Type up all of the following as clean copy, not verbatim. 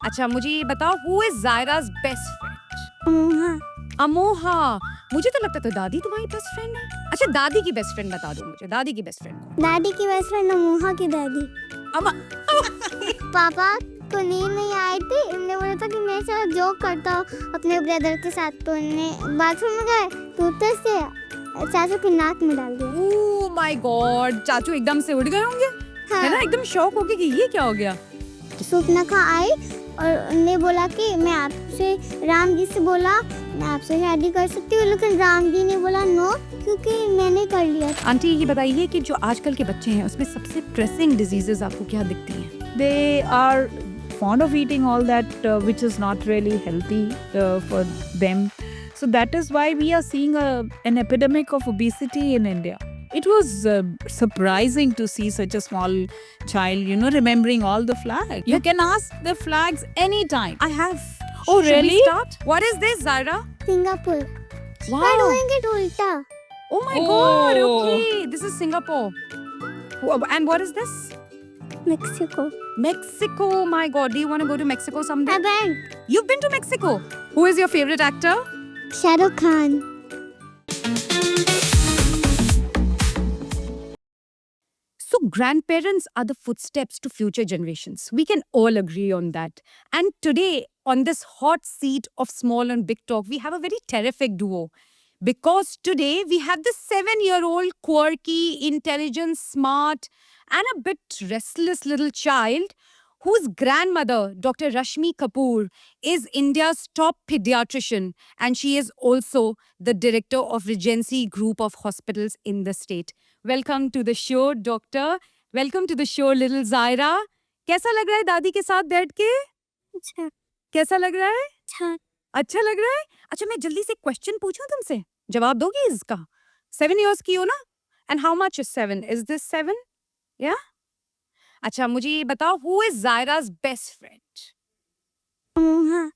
अच्छा मुझे ये बताओ, हु इज जायरा's बेस्ट फ्रेंड? अमोहा। अमोहा। मुझे तो लगता था दादी तुम्हारी बेस्ट फ्रेंड है। अच्छा दादी की बेस्ट फ्रेंड बता दो मुझे, दादी की बेस्ट फ्रेंड कौन? दादी की बेस्ट फ्रेंड अमोहा की दादी। अमा पापा को नींद नहीं आई थी, इन्होंने बोला था कि मेरे साथ जोक करता हूँ अपने ब्रदर के साथ, तो इन्हें बाथरूम में गए टूथब्रश से चाचू की नाक में डाल दिया। ओह माय गॉड, चाचू एकदम से उड़ गए होंगे। है ना, एकदम शॉक हो गए कि ये क्या हो गया। सुपनखा आई और उन्हें बोला कि मैं आपसे, राम जी से बोला मैं आपसे शादी कर सकती हूँ, लेकिन राम जी ने बोला नो, क्योंकि मैंने कर लिया। आंटी ये बताइए कि जो आजकल के बच्चे हैं उसमें सबसे प्रेसिंग डिजीजेस आपको क्या दिखती हैं? They are fond of eating all that which is not really healthy for them. So that is why we are seeing an epidemic of obesity in India. It was surprising to see such a small child, remembering all the flags. You can ask the flags anytime. I have. Oh, Should we really? start? What is this, Zaira? Singapore. Wow. मैं डूएंगे तो उल्टा। Oh my God. Okay, this is Singapore. And what is this? Mexico. Mexico. My God. Do you want to go to Mexico someday? अबे You've been to Mexico. Who is your favorite actor? Shahrukh Khan. So grandparents are the footsteps to future generations. We can all agree on that. And today, on this hot seat of small and big talk, we have a very terrific duo. Because today we have this 7-year-old quirky, intelligent, smart, and a bit restless little child whose grandmother, Dr. Rashmi Kapoor, is India's top pediatrician, and she is also the director of Regency Group of Hospitals in the state. Welcome to the show, Doctor. Welcome to the show, little Zaira. कैसा लग रहा है दादी के साथ बैठ के? अच्छा कैसा लग रहा है? अच्छा। अच्छा लग रहा है? अच्छा मैं जल्दी से क्वेश्चन पूछूं तुमसे, जवाब दोगी इसका? 7 years की हो ना? And how much is 7? Is this 7? Yeah? अच्छा मुझे ये बताओ, who is Zaira's best friend? अमोहा।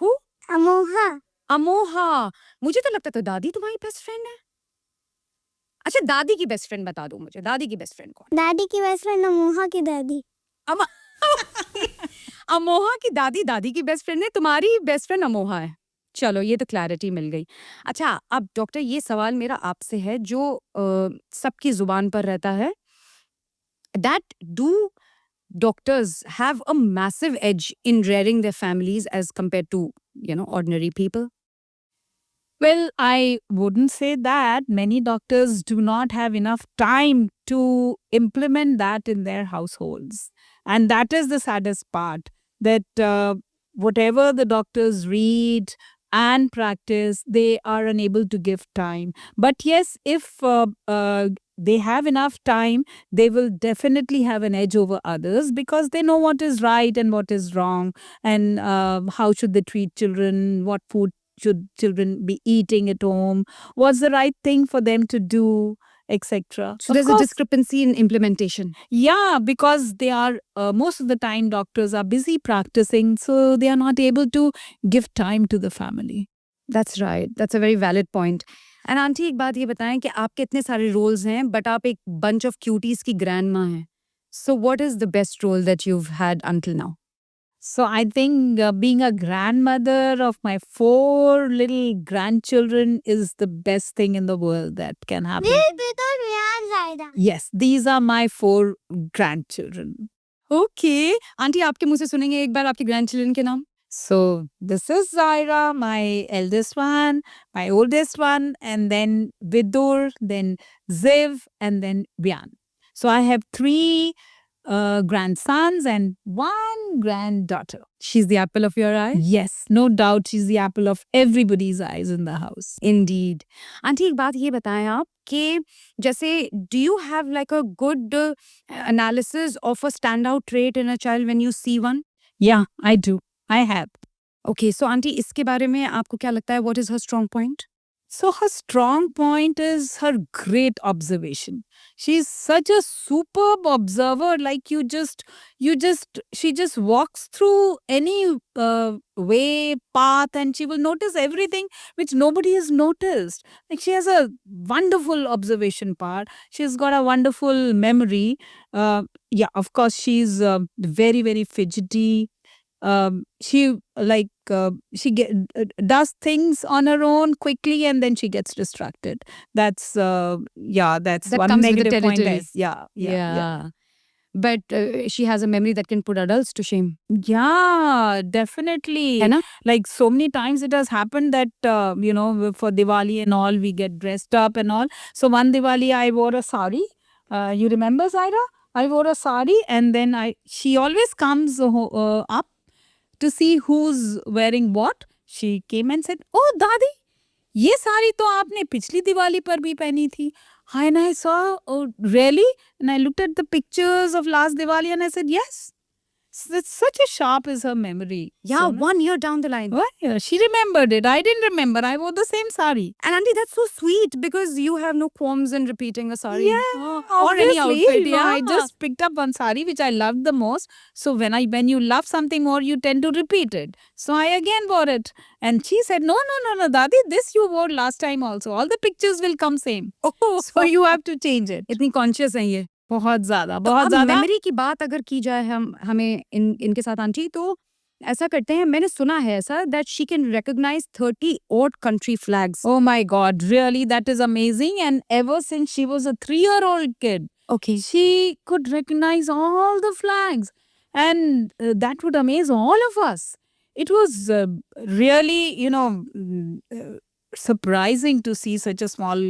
Who? अमोहा। अमोहा। मुझे तो लगता था दादी तुम्हारी बेस्ट फ्रेंड है। अच्छा दादी की बेस्ट फ्रेंड बता दो मुझे, दादी की बेस्ट फ्रेंड कौन? दादी की बेस्ट फ्रेंड अमोहा की दादी। अमा अमोहा की दादी दादी की बेस्ट फ्रेंड है, तुम्हारी बेस्ट फ्रेंड अमोहा है। चलो ये तो क्लैरिटी मिल गई। अच्छा अब डॉक्टर ये सवाल मेरा आपसे है जो सबकी जुबान पर रहता है, that do doctors have a massive edge in rearing their families as compared to ordinary people? Well, I wouldn't say that. Many doctors do not have enough time to implement that in their households. And that is the saddest part, that whatever the doctors read and practice, they are unable to give time. But yes, if they have enough time, they will definitely have an edge over others because they know what is right and what is wrong, and how should they treat children, what food should children be eating at home, what's the right thing for them to do, etc. So there's a discrepancy in implementation. Yeah, because they are most of the time doctors are busy practicing, so they are not able to give time to the family. That's right. That's a very valid point. And aunty एक बात ये बताएं कि आपके इतने सारे roles हैं, but आप एक bunch of cuties की grandma हैं. So what is the best role that you've had until now? So I think being a grandmother of my 4 little grandchildren is the best thing in the world that can happen. Yes, these are my 4 grandchildren. Okay. Aunty आपके मुंह से सुनेंगे एक बार आपके grandchildren के नाम. So this is Zaira, my eldest one, my oldest one, and then Vidur, then Ziv, and then Vyan. So I have 3 grandsons and 1 granddaughter. She's the apple of your eye? Yes, no doubt she's the apple of everybody's eyes in the house. Indeed. Aunty एक बात ये बताएं आप कि जैसे do you have like a good analysis of a standout trait in a child when you see one? Yeah, I do. I have. Okay, so aunty इसके बारे में आपको क्या लगता है, what is her strong point? So her strong point is her great observation. She's such a superb observer. Like she just walks through any way, path, and she will notice everything which nobody has noticed. Like she has a wonderful observation part. She's got a wonderful memory. Yeah, of course, she's very, very fidgety. she does things on her own quickly and then she gets distracted. That's that's That one comes with the negative point. territory. Is yeah. But she has a memory that can put adults to shame. Yeah, definitely. है ना? Like so many times it has happened that, for Diwali and all, we get dressed up and all. So one Diwali, I wore a sari. You remember, Zaira? I wore a sari and then she always comes up to see who's wearing what. She came and said, "Oh, Dadi, ये साड़ी तो आपने पिछली दिवाली पर भी पहनी थी." And I saw, "Oh, really?" And I looked at the pictures of last Diwali and I said, "Yes." It's such a sharp is her memory. Yeah, So, 1 year down the line. well, yeah, she remembered it. I didn't remember. I wore the same sari. And Auntie, that's so sweet because you have no qualms in repeating a sari. Yeah, Or any obviously, outfit. Yeah. I just picked up one sari which I loved the most. So when you love something more, you tend to repeat it. So I again wore it. And she said, no, Dadi, this you wore last time also. All the pictures will come same. Oh, So you have to change it. इतनी conscious है ये. बहुत ज्यादा तो बहुत अब ज्यादा memory की बात अगर की जाए हमें इनके साथ आंटी तो ऐसा करते हैं मैंने सुना है ऐसा that she can recognise 30 odd country flags. Oh my God, really? That is amazing. And ever since she was a 3-year-old kid, Okay. she could recognize all the flags. And that would amaze all of us. It was really, surprising to see such a small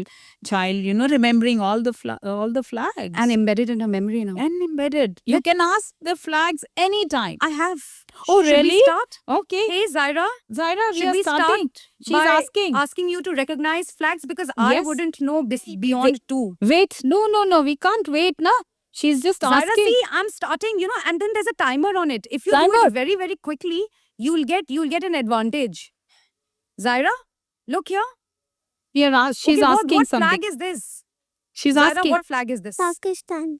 child, remembering all the flags. And embedded in her memory now. And embedded. You can ask the flags anytime. I have. Oh, Should we really? start? Okay. Hey Zaira, Zaira, should we starting. She's by asking. you to recognize flags because I Yes. wouldn't know beyond 2. Wait, no, we can't wait, na. She's just Zaira, asking. see, I'm starting, and then there's a timer on it. If you do Timer. it very, very quickly, you'll get an advantage. Zaira, look here. She's Okay, asking what something. flag is this? She's Zaira, asking. what flag is this? Pakistan,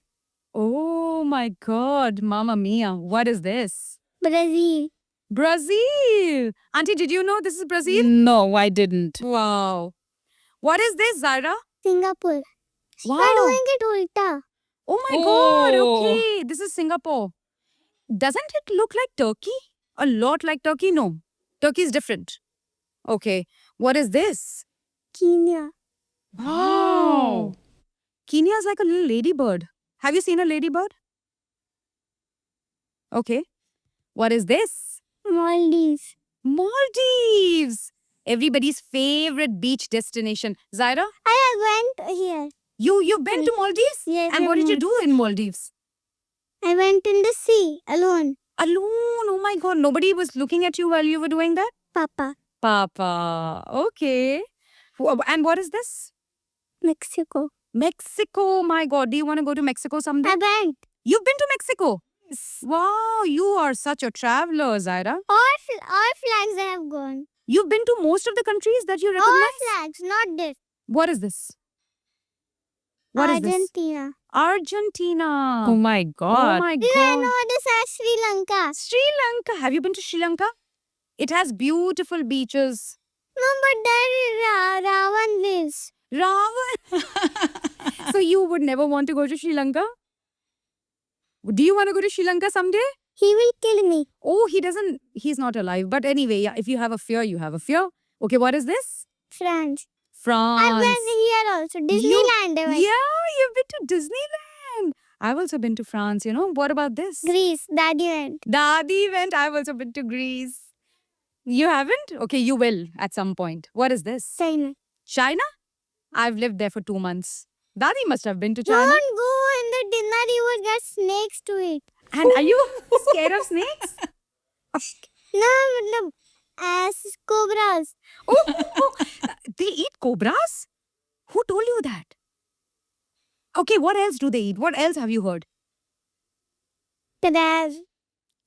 Oh my God, Mamma Mia, what is this? Brazil, Brazil. Auntie, did you know this is Brazil? No, I didn't. Wow. What is this, Zaira? Singapore. Wow. You're doing it ulta. Oh my God, Oh. okay. This is Singapore. Doesn't it look like Turkey? A lot like Turkey? No. Turkey is different. Okay. What is this? Kenya. Wow. Kenya is like a little ladybird. Have you seen a ladybird? Okay. What is this? Maldives. Maldives. Everybody's favorite beach destination. Zaira, I went here. you've been to Maldives? Yes. And I what did you went. do in Maldives? I went in the sea alone. Alone. Oh my God. Nobody was looking at you while you were doing that? Papa. Papa. Okay. And what is this? Mexico. Mexico. My God. Do you want to go to Mexico someday? I went. You've been to Mexico? Wow. You are such a traveler, Zaira. All flags I have gone. You've been to most of the countries that you All recognize? flags, not this. What is this? What is this? Argentina. Argentina. Oh my Oh God. my Do I God. know this as Sri Lanka? Sri Lanka. Have you been to Sri Lanka? It has beautiful beaches. No, but there Ravan lives. Ravan. So you would never want to go to Sri Lanka? Do you want to go to Sri Lanka someday? He will kill me. Oh, he's not alive. But anyway, yeah, if you have a fear, you have a fear. Okay, what is this? France. France. I've been here also. Disneyland. I went. Yeah, you've been to Disneyland. I've also been to France, What about this? Greece. Daddy went. Dadi went. I've also been to Greece. You haven't? Okay, you will at some point. What is this? China. China? I've lived there for 2 months. Dadi must have been to China. Don't go in the dinner. You will get snakes to eat. And are you scared of snakes? No, as cobras. Oh, they eat cobras? Who told you that? Okay, what else do they eat? What else have you heard? Crabs.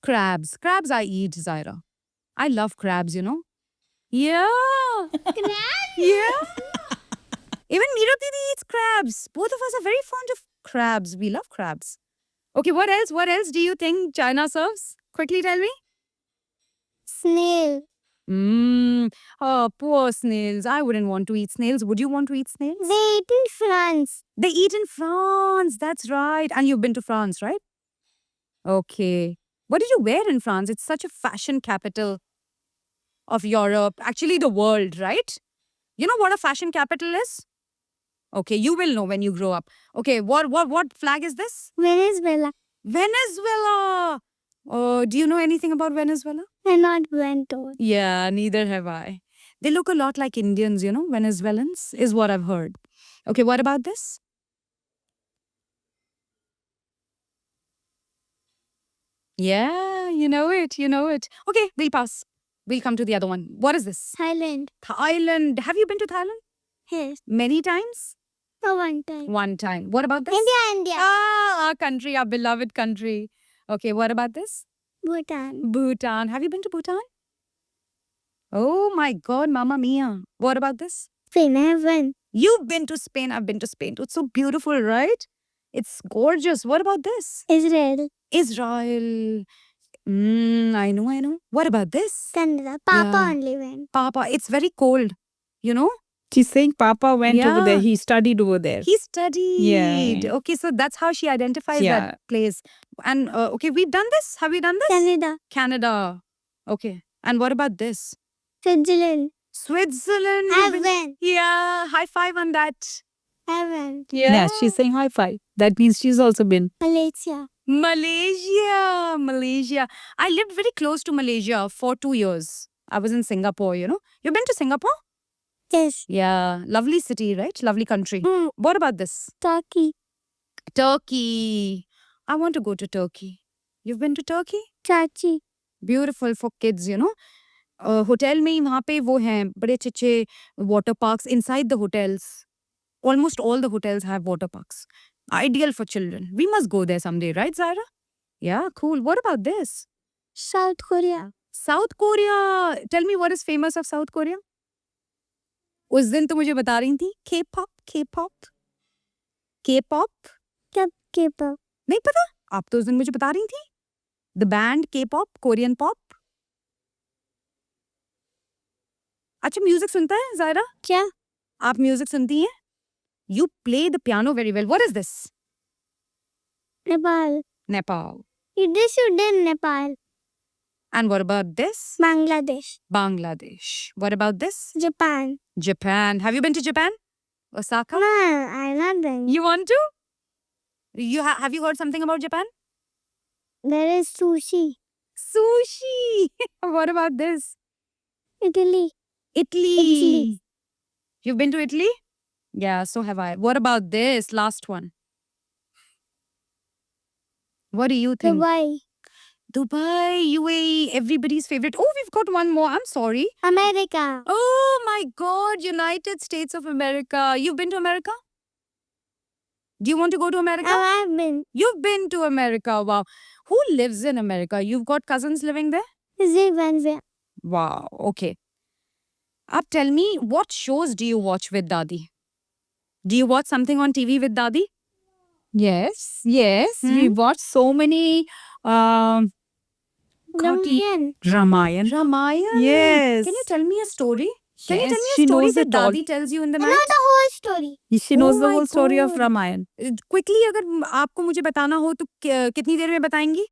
Crabs. Crabs I eat, Zaira. I love crabs, Yeah. Crabs? Yeah. Even Meera Didi eats crabs. Both of us are very fond of crabs. We love crabs. Okay, what else? What else do you think China serves? Quickly tell me. Snail. Oh, poor snails. I wouldn't want to eat snails. Would you want to eat snails? They eat in France. They eat in France. That's right. And you've been to France, right? Okay. What did you wear in France? It's such a fashion capital of Europe. Actually, the world, right? You know what a fashion capital is? Okay, you will know when you grow up. Okay, what flag is this? Venezuela. Venezuela. Do you know anything about Venezuela? I not went to. Yeah, neither have I. They look a lot like Indians, you know, Venezuelans, is what I've heard. Okay, what about this? Yeah, you know it, you know it. Okay, we'll pass. We'll come to the other one. What is this? Thailand. Thailand. Have you been to Thailand? Yes. Many times? For one time. One time. What about this? India. Ah, our country, our beloved country. Okay, what about this? Bhutan. Bhutan. Have you been to Bhutan? Oh my God, Mamma Mia. What about this? Spain. I have went. You've been to Spain. I've been to Spain too. It's so beautiful, right? It's gorgeous. What about this? Israel. Israel. I know. What about this? Canada. Papa Yeah. only went. Papa. It's very cold. You know? She's saying Papa went over there. Yeah. He studied over there. He studied. Yeah. Okay, so that's how she identifies Yeah. that place. And okay, we've done this. Have we done this? Canada. Canada. Okay. And what about this? Switzerland. Switzerland. I you've have been- went. Yeah. High five on that. I went. Yeah, she's saying high five. That means she's also been. Malaysia. Malaysia. I lived very close to Malaysia for 2 years. I was in Singapore, you know. You've been to Singapore? Yes. Yeah. Lovely city, right? Lovely country. What about this? Turkey. Turkey. I want to go to Turkey. You've been to Turkey? Chachi. Beautiful for kids, you know. Hotel में ही वहाँ पे वो हैं बड़े अच्छे water parks inside the hotels. Almost all the hotels have water parks. Ideal for children. We must go there someday, right, Zaira? Yeah, cool. What about this? South Korea. South Korea. Tell me what is famous of South Korea? उस दिन तो मुझे बता रही थी K-pop. क्या K-pop? नहीं पता? आप तो उस दिन मुझे बता रही थी. The band K-pop, Korean pop. अच्छा म्यूजिक सुनता है जायरा? क्या? आप म्यूजिक सुनती हैं? You play the piano very well. What is this? Nepal. Nepal. This you did Nepal. And what about this? Bangladesh. Bangladesh. What about this? Japan. Japan. Have you been to Japan? Osaka? No, I'm not been. You want to? Have you heard something about Japan? There is sushi. Sushi. What about this? Italy. Italy. Italy. You've been to Italy? Yeah, so have I. What about this last one? What do you think? Dubai. Dubai, UAE, everybody's favorite. Oh, we've got one more. I'm sorry. America. Oh my God, United States of America. You've been to America? Do you want to go to America? I've been. You've been to America. Wow. Who lives in America? You've got cousins living there? Zimbabwe. Wow. Okay. Ab tell me, what shows do you watch with Dadi? Do you watch something on TV with Dadi? Yes. We watched so many Ramayan. Ramayan. Ramayan. Yes. Can you tell me a story? Can you Yes, tell me she a story knows that it all. Dadi tells you in the I night? know the whole story. She knows the my whole story of God. Ramayan. Quickly, अगर आपको मुझे बताना हो तो कितनी देर में बताएंगी?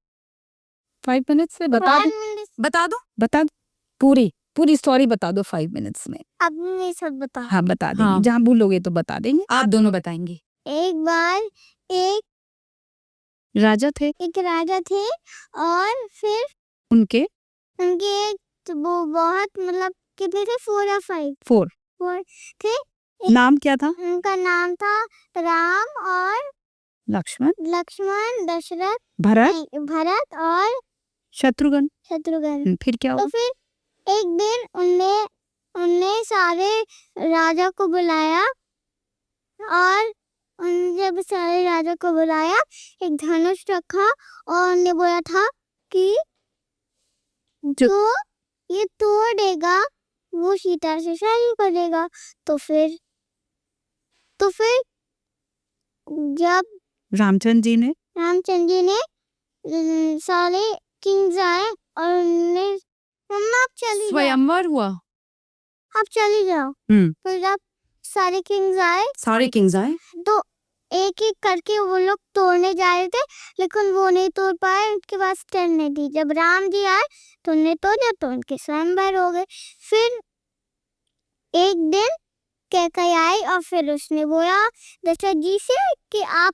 5 minutes में बता दो. 5 minutes. बता दो. बता दो. पूरी स्टोरी बता दो 5 minutes में. अपने सब बता. हाँ बता देंगे. हाँ. जहाँ भूलोगे तो बता देंगे. आप दोनों बताएंगे. एक बार एक राजा थे. राजा थे और फिर उनके उनके एक वो बहुत मतलब कितने थे 4 या 5 4 थे. नाम क्या था? उनका नाम था राम और लक्ष्मण, दशरथ, भरत, नहीं, भरत और शत्रुघ्न. फिर क्या तो हुआ? फिर एक दिन उनने सारे राजा को बुलाया और जब सारे राजा को बुलाया एक धनुष रखा और उन्हें बोला था कि जो ये तोड़ देगा वो सीता से शादी करेगा. तो फिर जब रामचंद्र जी ने सारे किंग्स आए और उन्होंने मम्मा आप चली जाओ, स्वयंवर हुआ. आप चली जाओ. हम्म. तो जब सारे किंग्स आए सारे किंग्स आए. तो एक एक करके वो लोग तोड़ने जा रहे थे, लेकिन वो नहीं तोड़ पाए, उनके पास स्ट्रेंथ नहीं थी। जब राम जी आए तो उन्हें तोड़ा तो उनके स्वयंवर हो गए। फिर एक दिन कैकई आई और फिर उसने बोला दशरथ जी से कि आप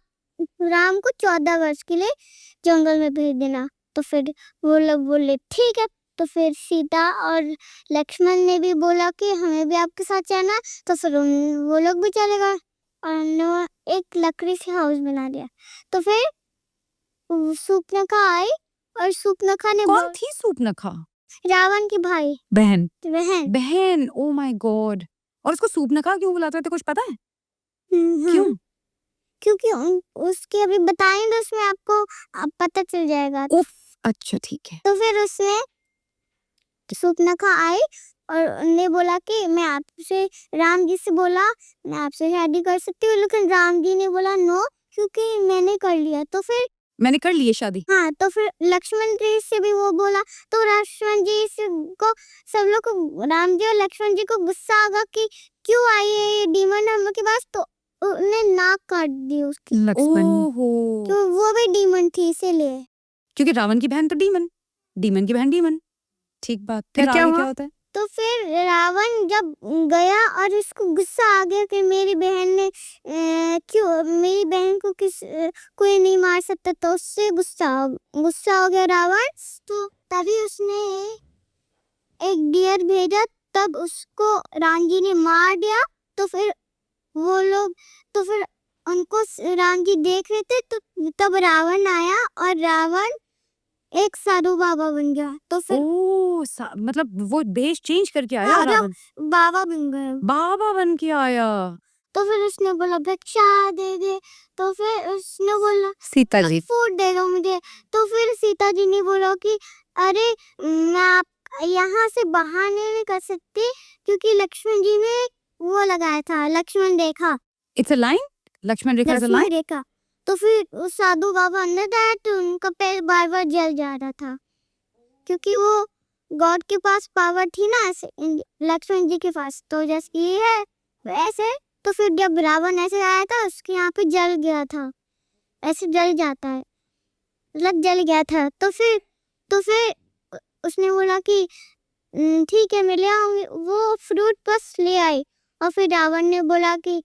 राम को 14 वर्ष के लिए जंगल में भेज देना। तो फिर वो लोग बोले ठीक है। तो फिर सीता और लक्ष्मण ने भी बोला कि हमें भी आपके साथ जाना है। तो फिर वो लोग भी चले गए और उन्होंने एक लकड़ी से हाउस बना दिया। तो फिर सूर्पनखा आई और सूर्पनखा ने कौन थी सूर्पनखा? रावण की भाई बहन। बहन। Oh my God. और उसको सूर्पनखा क्यों बुलाते थे, कुछ पता है? क्यों? क्यों? क्योंकि उसके अभी बताएंगे, उसमें आपको पता चल जाएगा। उफ, अच्छा ठीक है। तो फिर उसने सूर्पनखा आई और ने बोला कि मैं आपसे, राम जी से बोला मैं आपसे शादी कर सकती हूँ, लेकिन राम जी ने बोला नो, क्योंकि मैंने कर लिया। तो फिर मैंने कर ली है शादी। हाँ, तो फिर लक्ष्मण जी से भी वो बोला, तो लक्ष्मण जी को सब लोग को, राम जी और लक्ष्मण जी को गुस्सा आ गया कि क्यों आई है ये डीमन हम लोग के पास। तो उन्हें नाक काट दी उसकी, लक्ष्मण। ओहो, तो वो भी डीमन थी इसीलिए। क्योंकि रावण की बहन तो डीमन, डीमन की बहन डीमन। ठीक बात। फिर क्या आगे हुआ? क्या होता है? तो फिर रावण जब गया और उसको गुस्सा आ गया कि मेरी बहन ने क्यों, मेरी बहन को कोई नहीं मार सकता, तो उससे गुस्सा हो गया रावण। तो तभी उसने एक डियर भेजा, तब उसको राम जी ने मार दिया। तो फिर वो लोग, तो फिर उनको राम जी देख रहे थे, तो तब रावण आया और रावण एक साधु बाबा बन गया। तो फिर मतलब वो देश चेंज करके आया हाँ, रावण, बाबा बन गए। बाबा बन के आया। तो फिर उसने बोला भिक्षा दे दे। तो फिर उसने बोला सीता जी। फूड दे दो मुझे। तो फिर सीता जी ने बोला कि अरे मैं आप यहाँ से बाहर नहीं कर सकती, क्योंकि लक्ष्मण जी ने वो लगाया था, Lakshman Rekha. It's a line, Lakshman Rekha is a Lakshman line. Rekha. तो फिर उस साधु बाबा अंदर आया तो उनका पैर बार बार जल जा रहा था, क्योंकि वो गॉड के पास पावर थी ना, ऐसे लक्ष्मण जी के पास तो जैसे ये है वैसे। तो फिर जब रावण ऐसे आया था, उसके यहाँ पे जल गया था, ऐसे जल जाता है, मतलब जल गया था। तो फिर उसने बोला कि ठीक है मैं ले आऊंगी, वो फ्रूट बस ले आई। और फिर रावण ने बोला कि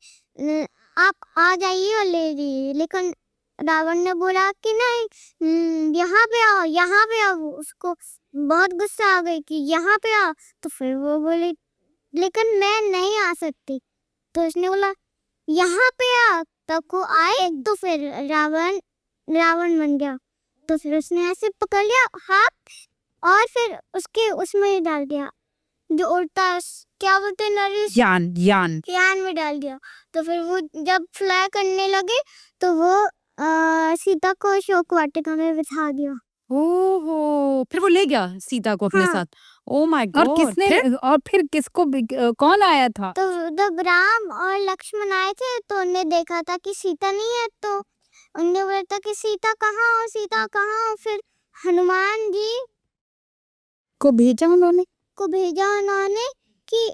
आप आ जाइए और ले लीजिए, लेकिन रावण ने बोला कि नहीं, यहाँ पे आओ, यहाँ पे आओ। उसको बहुत गुस्सा आ गई कि यहाँ पे आओ। तो फिर वो बोली लेकिन मैं नहीं आ सकती। तो उसने बोला यहाँ पे आ, तब को आए। तो फिर रावण बन गया। तो फिर उसने ऐसे पकड़ लिया हाथ और फिर उसके उसमें डाल दिया, जो उड़ता है क्या बोलते हैं नरेश, यान में डाल दिया। तो फिर वो जब फ्लाई करने लगे तो वो सीता को अशोक वाटिका में बिठा दिया। ओहो, फिर वो ले गया सीता को अपने हाँ। साथ। Oh my God. और फिर किसको कौन आया था? तो जब राम और लक्ष्मण आए थे तो उन्हें देखा था कि सीता नहीं है, तो उन्हें बोला था कि सीता कहाँ हो, सीता कहाँ हो। फिर हनुमान जी को भेजा उन्होंने? कि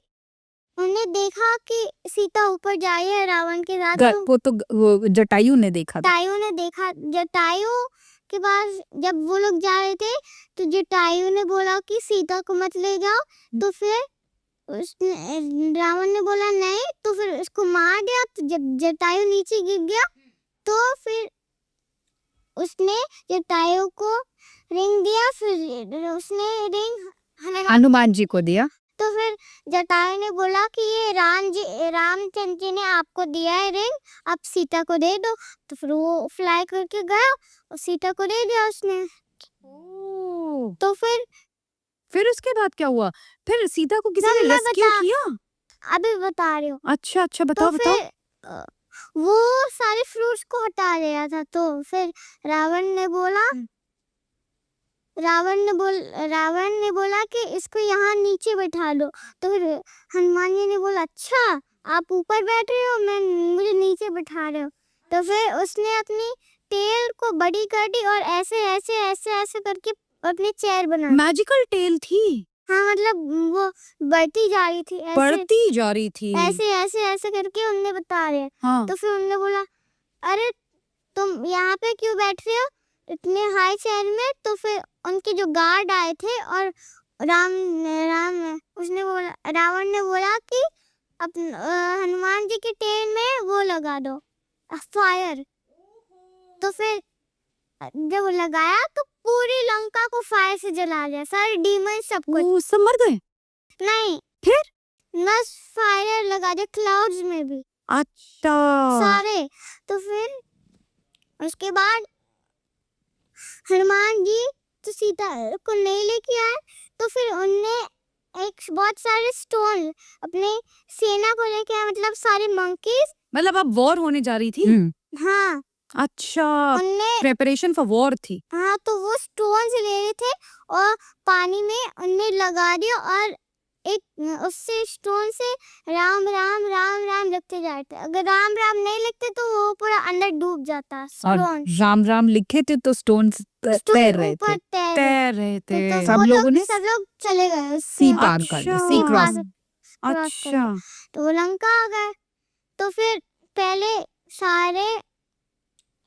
उन्हें देखा कि सीता ऊपर जा रही है रावण के साथ। वो तो वो जटायु ने देखा था। जटायु ने देखा, जटायु के पास जब वो लोग जा रहे थे तो जटायु ने बोला कि सीता को मत ले जाओ। तो फिर रावण ने बोला नहीं, तो फिर उसको मार दिया। तो जब जटायु नीचे गिर गया तो फिर उसने जटायु को रिंग दिया, फिर उसने रिंग हनुमान जी को दिया। तो फिर जटायु ने बोला कि ये रामचंद्र जी ने आपको दिया है रिंग, आप सीता को दे दो। तो फिर वो फ्लाई करके गया और सीता को दे दिया उसने। तो फिर उसके बाद क्या हुआ? फिर सीता को किसी ने रेस्क्यू किया? अभी बता रही हूँ। अच्छा बताओ तो बताओ। फिर वो सारे फ्रूट्स को हटा दिया था। तो फिर रावण ने बोला कि इसको यहाँ नीचे बैठा दो। तो फिर हनुमान जी ने बोला अच्छा आप ऊपर बैठ रहे हो, मुझे नीचे बैठा रहे हो। तो फिर उसने अपनी टेल को बड़ी कर दी और ऐसे ऐसे ऐसे ऐसे करके अपनी चेयर बना दी। मैजिकल टेल थी? हाँ, मतलब वो बढ़ती जा रही थी, बढ़ती जा रही थी। ऐसे ऐसे ऐसे करके उन्हें बता रहे। हाँ। तो फिर उन्होंने बोला अरे तुम यहाँ पे क्यों बैठ रहे हो इतने हाई चेयर में? तो फिर उनके जो गार्ड आए थे और राम राम उसने बोला, रावण ने बोला कि हनुमान जी के टेन में वो लगा दो फायर। तो फिर जब लगाया तो पूरी लंका को फायर से जला दिया, सारे डीमन सब कुछ। वो सब मर गए? नहीं, फिर? न फायर लगा दिया क्लाउड्स में भी अच्छा। सारे। तो फिर उसके बाद हनुमान जी तो सीता को नहीं लेके आए, तो फिर उनने एक बहुत सारे स्टोन अपने सेना को लेके आए, मतलब सारे मंकीज। मतलब अब वॉर होने जा रही थी? हाँ, अच्छा, उनने प्रेपरेशन फॉर वॉर थी। हाँ, तो वो स्टोन से ले रहे थे और पानी में उनने लगा दिया और एक उससे स्टोन से राम राम राम राम लिखते जाते। अगर राम राम नहीं लिखते तो वो पूरा अंदर डूब जाता और स्टोन। राम राम लिखे थे तो स्टोन तैर रहे थे। ऊपर तैर तैर रहे तो थे। सब लोगों ने सब लोग चले गए उससे। सी पार कर लिया, सी अच्छा। क्रॉस। क्रॉस कर अच्छा, तो वो लंका आ गए। तो फिर पहले सारे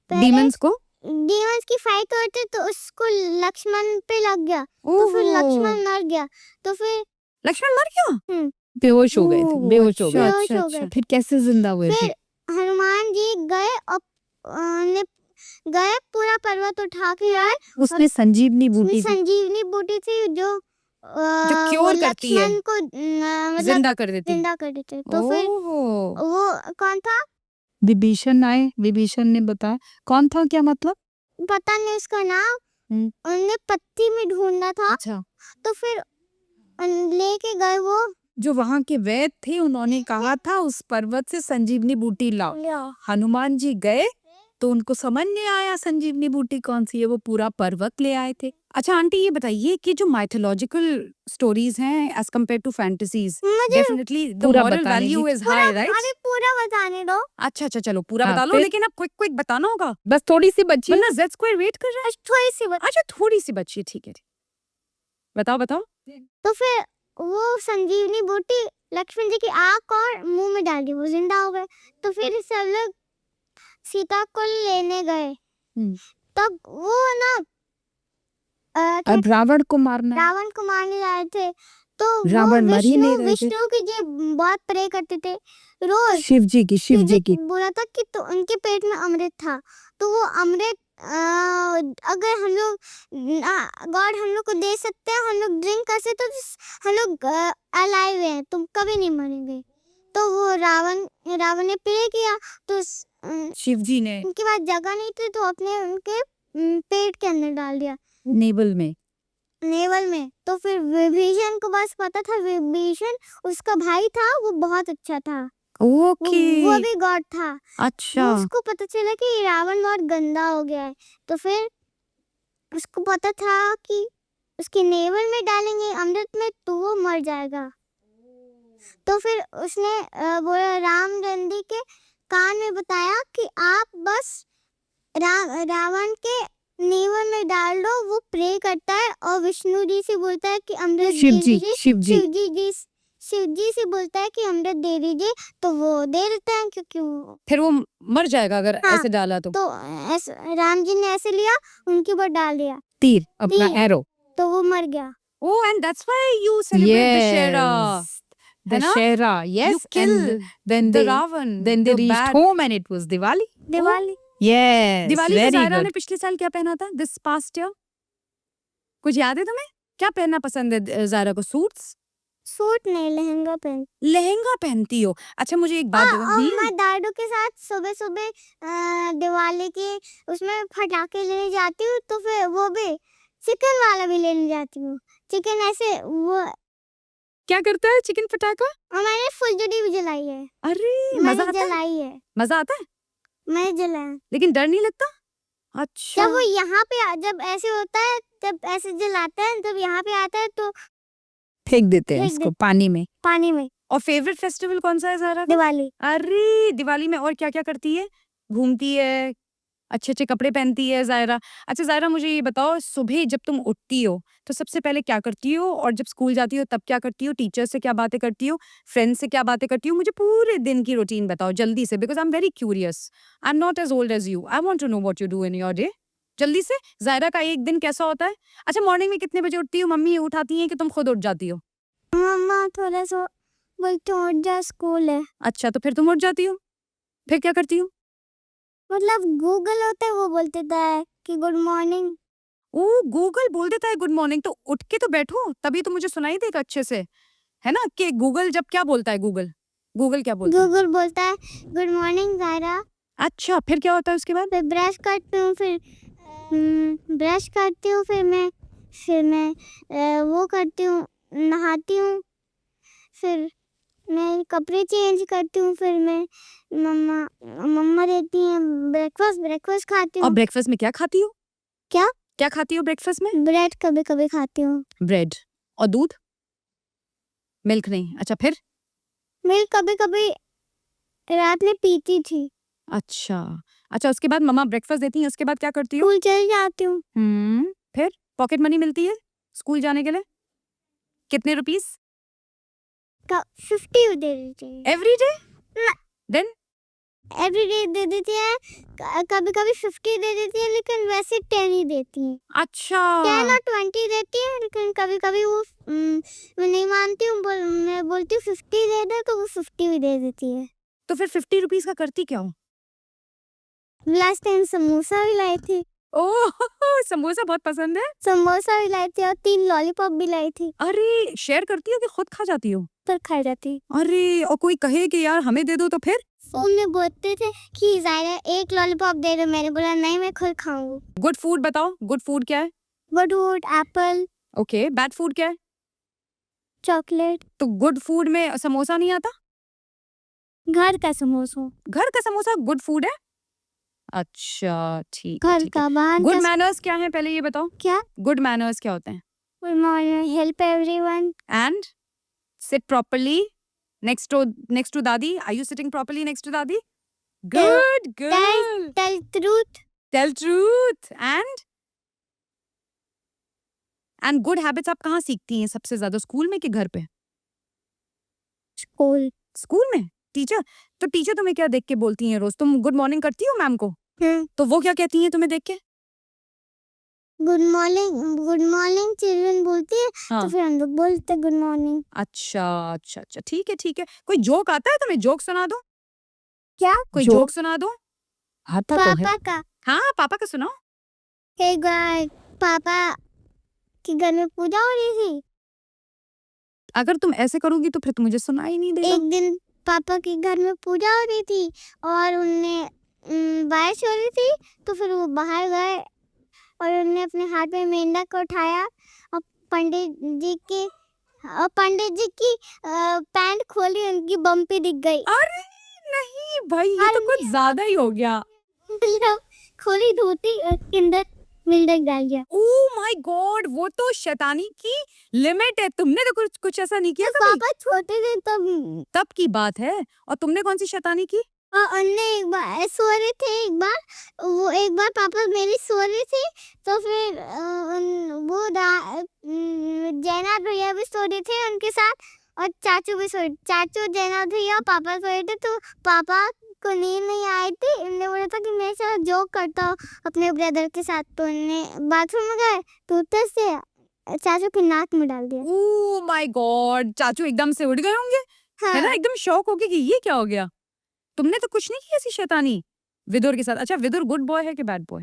डीमंस को? डीमंस की फाइट होती तो उसको लक्ष्मण पे लग गया, तो फिर ओहो, लक्ष्मण मर गया। तो फिर लक्ष्मण मर गया? बेहोश हो गए थे, ओह, बेहोश हो गए। अच्छा, बेहोश अच्छा, हो गए। अच्छा। फिर कैसे जिंदा हुए फिर थे? हनुमान जी गए और ने गए पूरा पर्वत उठा के आए। उसने संजीवनी बूटी थी। संजीवनी बूटी थी जो जो वो क्योर करती है, लक्ष्मण को मतलब जिंदा कर देती। जिंदा कर देते। तो फिर ओहो, वो कौन था विभीषण आए, विभीषण ने बताया। कौन था, क्या मतलब? पता नहीं उसका नाम। हम्म। उन्हें पत्ती में ढूंढना था, अच्छा, तो फिर लेके गए वो। जो वहां के वैद्य थे उन्होंने कहा था उस पर्वत से संजीवनी बूटी लाओ। हनुमान जी गए तो उनको समझ नहीं आया संजीवनी बूटी कौन सी है, वो पूरा पर्वत ले आए थे। अच्छा आंटी ये बताइए कि जो माइथोलॉजिकल स्टोरीज हैं एज कम्पेयर टू फैंटेसीज, मुझे डेफिनेटली द पूरा मॉरल बताने वैल्यू की- इज हाई, राइट? अभी पूरा बताने दो। अच्छा अच्छा, चलो पूरा हाँ, बता लो, फिर? लेकिन अब क्विक क्विक बताना होगा बस थोड़ी सी बची। वरना Z स्क्वायर वेट कर रहा है। थोड़ी सी अच्छा थोड़ी सी बची, ठीक है, बताओ बताओ। तो फिर वो संजीवनी बूटी लक्ष्मण जी की आंख और मुंह में डाल दी, वो जिंदा हो गए। तो फिर सब लोग सीता को लेने गए। तब वो ना अब रावण को मारना है। रावण को मारने जा रहे थे। तो वो रावण मर ही नहीं रहे थे। विष्णु की जी बहुत प्रे करते थे रोज। शिव जी की बोला था कि तो उनके पेट में अमृत था, तो वो अमृत अगर हम लोग गॉड हम लोग को दे सकते हैं, हम लोग ड्रिंक कर सकते तो हम लोग अलाइव हैं, तुम कभी नहीं मरेंगे। तो वो रावण ने प्रे किया, तो शिव जी ने उनके पास जगह नहीं थी, तो अपने उनके पेट के अंदर डाल दिया, नेवल में। तो फिर विभीषण को बस पता था, विभीषण उसका भाई था, वो बहुत अच्छा था। ओके, वो भी गॉड था। अच्छा उसको पता चला कि रावण बहुत गंदा हो गया है, तो फिर उसको पता था कि उसके नेवल में डालेंगे अमृत में तो वो मर जाएगा। तो फिर उसने बोला राम रंदी के कान में बताया कि आप बस रावण के नेवल में डाल दो, वो प्रे करता है और विष्णु जी से बोलता है कि अमृत दे दीजिए। शिव जी से बोलता है कि अमृत दे दीजिए, तो वो दे देते हैं, क्योंकि वो फिर वो मर जाएगा अगर हाँ, ऐसे डाला तो राम जी ने ऐसे लिया, उनके ऊपर डाल दिया तीर, अपना तीर। एरो। तो वो मर गया। Oh, and that's why you celebrate Dashera. है ना? Dashera, yes. You kill then the they Ravan. then they the reached bad- home and it was Diwali. Diwali Yes, Diwali पे very ज़ायरा good. ने पिछले साल क्या पहना था? This past year? कुछ याद है तुम्हें? क्या पहनना पसंद है ज़ायरा को? सूट्स? सूट नहीं, लहंगा पहन। लहंगा पहनती हो? अच्छा मुझे एक बात और मैं दादू के साथ सुबह सुबह दिवाली के उसमें फटाके लेने जाती हूँ, तो फिर वो भी चिकन वाला भी लेने जाती हूँ। चिकन ऐसे वो क्या करता है चिकन पटाखा? और मैंने फुलझड़ी भी जलाई है। अरे मजा मैंने आता है? जलाई है, मजा आता है? मैं जलाया। लेकिन डर नहीं लगता? अच्छा जब वो यहाँ पे जब ऐसे होता है, जब ऐसे जलाता है, जब यहाँ पे आता है तो फेंक देते हैं फेंक इसको पानी में। पानी में। और फेवरेट फेस्टिवल कौन सा है ज़ायरा का? दिवाली। अरे दिवाली में और क्या क्या करती है? घूमती है, अच्छे अच्छे कपड़े पहनती है जायरा। अच्छा जायरा, मुझे ये बताओ, सुबह जब तुम उठती हो तो सबसे पहले क्या करती हो, और जब स्कूल जाती हो तब क्या करती हो, टीचर से क्या बातें करती हो, फ्रेंड्स से क्या बातें करती हो? मुझे पूरे दिन की रूटीन बताओ जल्दी से, because I am very curious. I am not as old as you, I want to know what you do in your day. जल्दी से, जायरा का एक दिन कैसा होता है? अच्छा, मॉर्निंग में कितने बजे उठती हो? मम्मी उठाती हैं कि तुम खुद उठ जाती हो? मम्मा थोड़ा सा बोलते हैं, उठ जा, स्कूल है। अच्छा, तो फिर तुम उठ जाती हो, फिर क्या करती हो? मतलब गूगल होता है, वो बोल देता है कि गुड मॉर्निंग। ओ, गूगल बोल देता है गुड मॉर्निंग, तो उठ के तो बैठो, तभी तो मुझे सुनाई देगा अच्छे से, है ना? कि गूगल जब क्या बोलता है, गूगल गूगल क्या बोलता है? गूगल बोलता है गुड मॉर्निंग जायरा। अच्छा, फिर क्या होता है उसके बाद? फिर ब्रश करती हूँ, फिर ब्रश करती हूँ, फिर मैं वो करती हूँ, नहाती हूँ, फिर मैं कपड़े चेंज करती हूँ, फिर मैं मम्मा मम्मा देती हैं ब्रेकफास्ट खाती और हूँ। ब्रेकफास्ट में क्या खाती हो? क्या? क्या खाती हो ब्रेकफास्ट में? ब्रेड कभी कभी खाती हूँ। ब्रेड और दूध, मिल्क नहीं। अच्छा, फिर? मिल्क कभी कभी रात में पीती थी। अच्छा अच्छा, उसके बाद मम्मा ब्रेकफास्ट देती हैं, उसके बाद क्या करती हो? स्कूल चली जाती हूँ। फिर पॉकेट मनी मिलती है स्कूल जाने के लिए? कितने रुपीस? 50 दे देती है। Every day? ना। देन? एवरी डे दे देती है, कभी कभी 50 दे देती है, लेकिन वैसे 10 ही देती है। 10 अच्छा, और 20 देती है, लेकिन कभी कभी वो मैं नहीं मानती हूँ, मैं बोलती हूँ 50 दे दे, तो वो 50 भी दे देती है। तो फिर 50 रुपीस का करती क्या हो? लास्ट टाइम समोसा भी लाई थी। ओह समोसा बहुत पसंद है। समोसा भी लाई थी और 3 लॉलीपॉप भी लाई थी, अरे, शेयर करती हो कि खुद खा जाती हो? पर खा जाती। अरे, और कोई कहे कि यार हमें दे दो, तो फिर? फोन में बोलते थे कि जायरा एक लॉलीपॉप दे दो, मैंने बोला नहीं, मैं खुद खाऊंगी। गुड फूड बताओ, गुड फूड क्या है? Wood apple, okay, bad food क्या है? चॉकलेट, तो गुड फूड में समोसा नहीं आता? घर का समोसा, घर का समोसा गुड फूड है? अच्छा, ठीक है, घर ठीक है। का बाहर गुड का। मैनर्स क्या है, पहले ये बताओ। क्या? गुड मैनर्स क्या होते हैं? Good morning, help everyone. And sit properly next to dadi. Are you sitting properly next to dadi? Good girl. Tell truth. Tell truth. And good habits आप कहाँ सीखती हैं सबसे ज्यादा, स्कूल में कि घर पे? स्कूल। स्कूल में? टीचर? तो टीचर तुम्हें क्या देख के बोलती हैं रोज? तुम गुड मॉर्निंग करती हो मैम को, तो वो क्या कहती हैं तुम्हें देख के? गुड मॉर्निंग चिल्ड्रन बोलती है, हाँ। तो फिर हम लोग बोलते गुड मॉर्निंग। अच्छा अच्छा अच्छा, ठीक है ठीक है। कोई जोक आता है तुम्हें? जोक सुना दो। क्या? कोई जोक? जोक सुना दो। आता तो है। पापा का। हाँ, पापा का सुनाओ। एक बार पापा के घर में पूजा हो रही थी। अगर तुम ऐसे करोगी तो फिर तो मुझे सुनाई नहीं देगा। एक दिन पापा के घर में पूजा हो रही थी और बारिश हो रही थी, तो फिर वो बाहर गए और उन्होंने अपने हाथ में मेंढक को उठाया और पंडित जी की पैंट खोली, उनकी बम पे दिख गई। अरे नहीं भाई, ये तो अरे कुछ ज्यादा ही हो गया। खोली धोती, उसके अंदर मेंढक डाल गया। ओह माय गॉड, वो तो शैतानी की लिमिट है। तुमने तो कुछ कुछ ऐसा नहीं किया कभी? पापा छोटे थे तब तब की बात है। और तुमने कौन सी शैतानी की? अन्य एक बार सो रहे थे, एक बार पापा मेरी सो रही थी, तो फिर वो जैनाब भैया भी सो रहे थे उनके साथ, और चाचू भी चाचू जैनाब भैया और पापा सो रहे थे, तो पापा को नींद नहीं आई थी। इन्होंने बोला था कि मैं साथ जोक करता हूँ अपने ब्रदर के साथ, तो इन्होंने बाथरूम में गए तो उतर से चाचू की नाक में डाल दिया। ओह माय गॉड, चाचू एकदम से उठ गए होंगे, है ना? एकदम शॉक हो गए कि ये क्या हो गया। तुमने तो कुछ नहीं की ऐसी शैतानी विदुर के साथ? अच्छा, विदुर गुड बॉय है कि bad boy?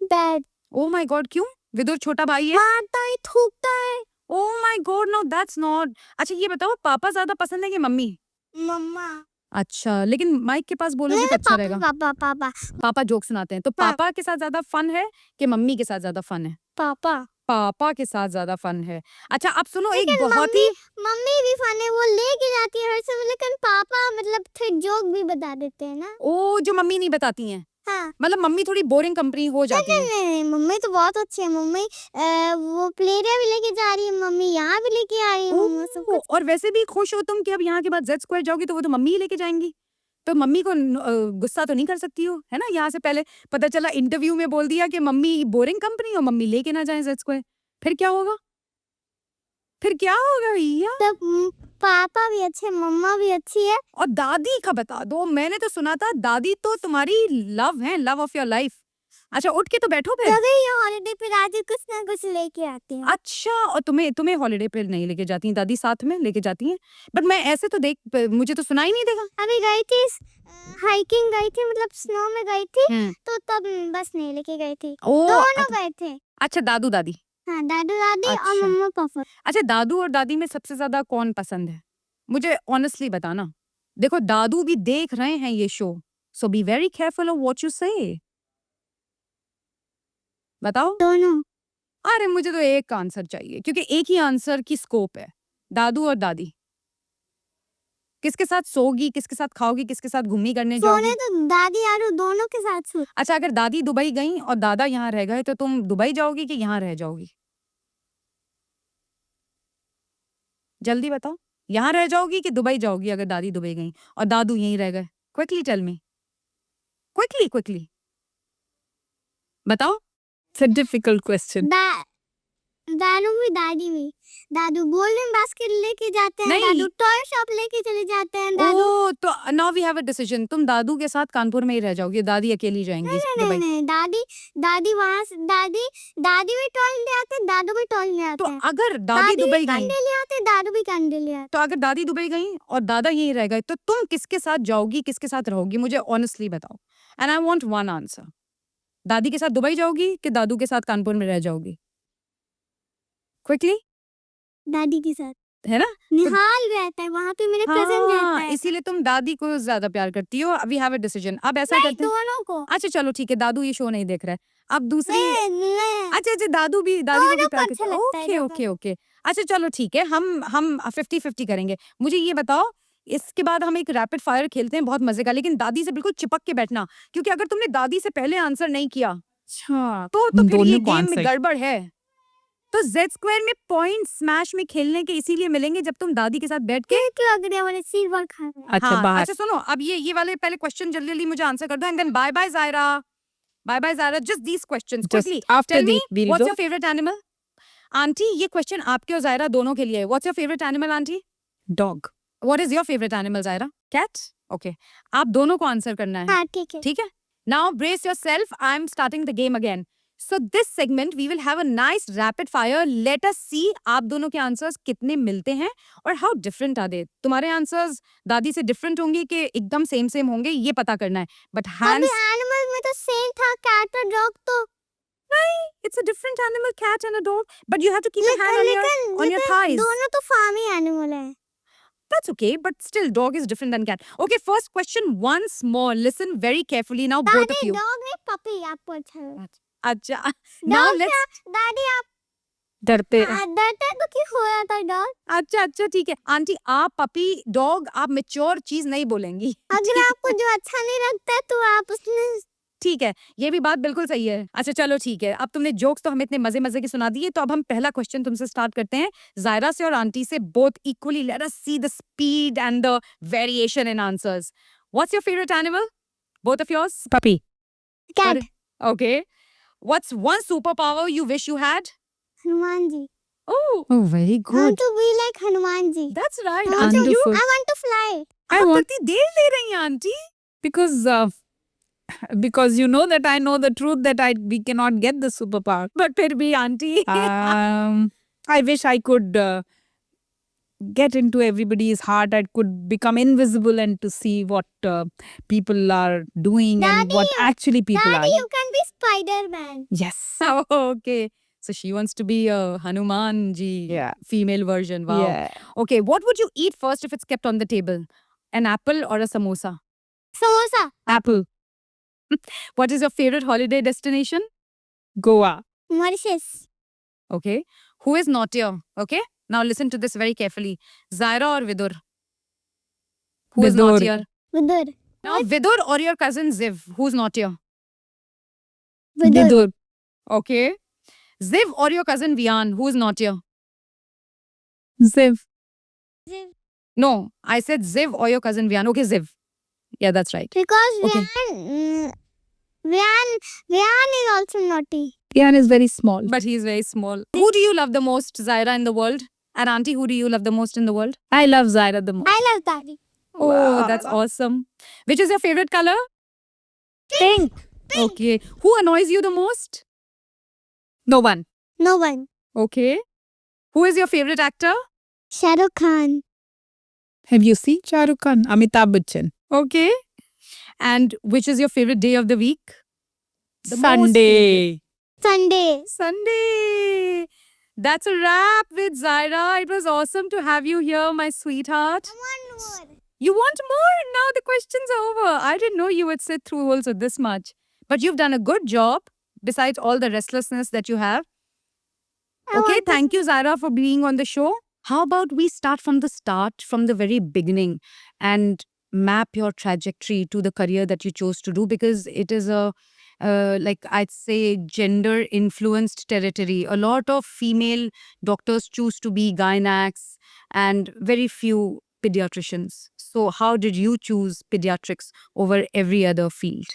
Bad. Oh my God, क्यों? विदुर छोटा भाई है? मारता है, थूकता है। Oh my God, no that's not. अच्छा ये बताओ, पापा ज्यादा पसंद है कि मम्मी? मम्मा। अच्छा, लेकिन माइक के पास बोलोगे तो अच्छा रहेगा। पापा पापा जोक सुनाते हैं, तो पापा के साथ ज्यादा फन है कि मम्मी के साथ ज्यादा फन है? पापा पापा के साथ ज्यादा फन है। अच्छा अब सुनो, एक लेकिन बहुत ही मम्मी भी फन है, वो लेके जाती है हर समय, लेकिन पापा मतलब फिर जोक भी बता देते हैं ना। ओ जो मम्मी नहीं बताती हैं, हाँ। मतलब मम्मी थोड़ी बोरिंग कंपनी हो जाती है। नहीं, मम्मी तो बहुत अच्छी है। मम्मी वो प्ले एरिया भी लेके जा रही है, मम्मी यहाँ भी लेके आ रही है, मम्मी सब ओह, और वैसे भी खुश हो तुम कि अब यहाँ के बाद Z स्क्वायर जाओगी तो वो तो मम्मी ही लेके जाएंगी। तो मम्मी को गुस्सा तो नहीं कर सकती हो, है ना? यहाँ से पहले पता चला इंटरव्यू में बोल दिया कि मम्मी बोरिंग कंपनी और मम्मी लेके ना जाए जेड स्क्वायर, फिर क्या होगा? फिर क्या होगा भैया? तब पापा भी अच्छे, मम्मा भी अच्छी है। और दादी का बता दो, मैंने तो सुना था दादी तो तुम्हारी लव है, लव ऑफ योर लाइफ। अच्छा उठ के तो बैठो फिर। तभी ये हॉलिडे पे राजू कुछ ना कुछ लेके आती है। अच्छा, और तुम्हें हॉलिडे पे नहीं लेके जाती हैं दादी, साथ में लेके जाती हैं? बट मैं ऐसे तो मुझे तो सुनाई नहीं देगा। अभी गई थी, हाइकिंग गई थी, मतलब स्नो में गई थी, तो तब बस नहीं लेके गई थी। ओ दोनों गए थे। अच्छा, दादू दादी। हाँ, दादू दादी और अच्छा। मम्मा पापा। अच्छा, दादू और दादी में सबसे ज्यादा कौन पसंद है? मुझे ऑनेस्टली बताना। देखो दादू भी देख रहे हैं ये show, so be very careful of what you से। बताओ। दोनों। अरे मुझे तो एक आंसर चाहिए, क्योंकि एक ही आंसर की स्कोप है। दादू और दादी किसके साथ सोगी, किसके साथ खाओगी, किसके साथ घूमने करने जाओगी? सोने तो दादी यारू दोनों के साथ सो। अच्छा, अगर दादी दुबई गई और दादा यहाँ रह गए तो तुम दुबई जाओगी कि यहाँ रह जाओगी? जल्दी बताओ, यहाँ रह जाओगी कि दुबई जाओगी अगर दादी दुबई गई और दादू यहीं रह गए? क्विकली टेल मी, क्विकली बताओ। It's a difficult question. दादू भी दादी भी। दादू गोल्डन बास्केट लेके जाते हैं, नहीं। दादू टॉय शॉप लेके चले जाते हैं, दादू। ओ तो now we have a decision, तुम दादू के साथ कानपुर में ही रह जाओगी, दादी अकेली जाएंगी नहीं दुबई। नहीं, दादी वहाँ से दादी भी टॉय ले आते हैं, दादू भी टॉय ले तो आते हैं। अगर दादी दुबई भी गई, कंडे ले आते हैं, दादू भी कंडे ले आते तो अगर दादी दुबई गई और दादा यहीं रह गए तो तुम किसके साथ जाओगी, किसके साथ रहोगी? मुझे ऑनेस्टली बताओ, and I want one answer. दादी के साथ दुबई जाओगी कि दादू के साथ कानपुर में रह जाओगी? क्विकली। हैं। दादी के साथ। है ना? निहाल रहता है वहाँ पे, मेरे कजिन रहता हाँ, है। इसीलिए तुम दादी को ज्यादा प्यार करती हो। We have a decision. अब ऐसा नहीं, करते हैं। दोनों को। अच्छा चलो ठीक है, दादू ये शो नहीं देख रहा है। अब दूसरी। नहीं, अच्छा, दादू भी, दादी को भी दोनों को प्यार अच्छा करते हो। लगता है, ओके दोनों ओके ओके। अच्छा चलो ठीक है, हम 50-50 करेंगे। मुझे ये बताओ, इसके बाद हम एक रैपिड फायर खेलते हैं बहुत मजे का, लेकिन दादी से बिल्कुल चिपक के बैठना, क्योंकि अगर तुमने दादी से पहले आंसर नहीं किया अच्छा, तो फिर दोनों ये को गेम में answer। गड़बड़ है। तो जेड स्क्वायर में पॉइंट स्मैश में खेलने के इसीलिए मिलेंगे जब तुम दादी के साथ बैठ के। क्यों लग रहा है, मैंने सिल्वर खा रहा है। अच्छा हाँ, बाहर। अच्छा सुनो, अब ये वाले पहले क्वेश्चन जल्दी जल्दी मुझे आंसर कर दो, and then bye bye Zaira, bye bye Zaira, just these questions Just quickly. after tell me, we'll what's do। Your favourite animal? Aunty, ये क्वेश्चन आपके और जायरा दोनों के लिए है। What's your favourite animal aunty? Dog। What is your favourite animal Zaira? Cat. Okay, आप दोनों को आंसर करना है, हाँ, ठीक है। ठीक है? Now brace yourself, I am starting the game again. So this segment we will have a nice rapid fire. Let us see आप दोनों के आंसर्स कितने मिलते हैं और हाउ डिफरेंट आर दे। तुम्हारे आंसर्स दादी से डिफरेंट होंगे कि एकदम सेम होंगे, ये पता करना है। बट अभी हैंड्स, एनिमल में तो सेम था, कैट और डॉग तो। it's a different animal, cat and a dog, but you have to keep a hand on your thighs. दोनों तो फार्मी एनिमल है। That's okay, but still dog is different than cat. Okay, first question once more. Listen very carefully now, both of दादी you. Dog नहीं, puppy आपको अच्छा लगा। अच्छा, now Dog let's. दादी आप डरते। डरते तो क्यों हो रहा था डॉग? अच्छा ठीक है आंटी, आप पपी डॉग, आप मेच्योर चीज नहीं बोलेंगी। अगर आपको जो अच्छा नहीं लगता है तो आप उसमें। ठीक है, ये भी बात बिल्कुल सही है। अच्छा चलो ठीक है, अब तुमने जोक्स तो हमें इतने मजे की सुना दिए, तो अब हम पहला क्वेश्चन तुमसे स्टार्ट करते हैं, जायरा से और आंटी से, both equally. Let us see the speed and the variation in answers. What's your favourite animal, both of yours? Puppy। Cat. Okay, what's one super power you wish you had? Hanuman ji. Oh, Oh, very I good। want to be like Hanuman ji. That's right. I want to- Wonderful। I want to fly। I आप want- कितनी देर ले रही हैं aunty? Because you know that I know the truth that we cannot get the superpower। But फिर भी aunty. I wish I could get into everybody's heart। I could become invisible and to see what people are doing and what Daddy, actually people Daddy, are। you can be Spider-Man। Yes। Okay, so she wants to be a Hanuman ji, Yeah। female version. Wow. Yeah। Okay, what would you eat first if it's kept on the table? An apple or a samosa? Samosa. Apple। What is your favorite holiday destination? Goa। Mauritius. Okay. Who is naughtier? Okay. Now listen to this very carefully. Zaira or Vidur? Who is Vidur। naughtier? Vidur. Now Vidur or your cousin Ziv? Who's naughtier? Vidur. Vidur। Okay. Ziv or your cousin Vian? Who's naughtier? Ziv। No, I said Ziv or your cousin Vian. Okay, Ziv. Yeah, that's right. Because Okay. Ryan is also naughty. Rian is very small. But he's very small. Who do you love the most, Zaira, in the world? And Auntie, who do you love the most in the world? I love Zaira the most. I love Daddy. Oh, Wow. that's awesome. Which is your favorite color? Pink. Okay. Who annoys you the most? No one. No one. Okay. Who is your favorite actor? Shah Rukh Khan. Have you seen Shah Rukh Khan? Amitabh Bachchan. Okay. And which is your favorite day of the week? The most Sunday. Sunday. Sunday. That's a wrap with Zaira. It was awesome to have you here, my sweetheart. One more. You want more? Now the question's over. I didn't know you would sit through also this much. But you've done a good job, besides all the restlessness that you have. Okay, thank you, Zaira, for being on the show. How about we start from the start, from the very beginning, and map your trajectory to the career that you chose to do? Because it is a, like I'd say, gender influenced territory. A lot of female doctors choose to be gynacs and very few pediatricians. So, how did you choose pediatrics over every other field?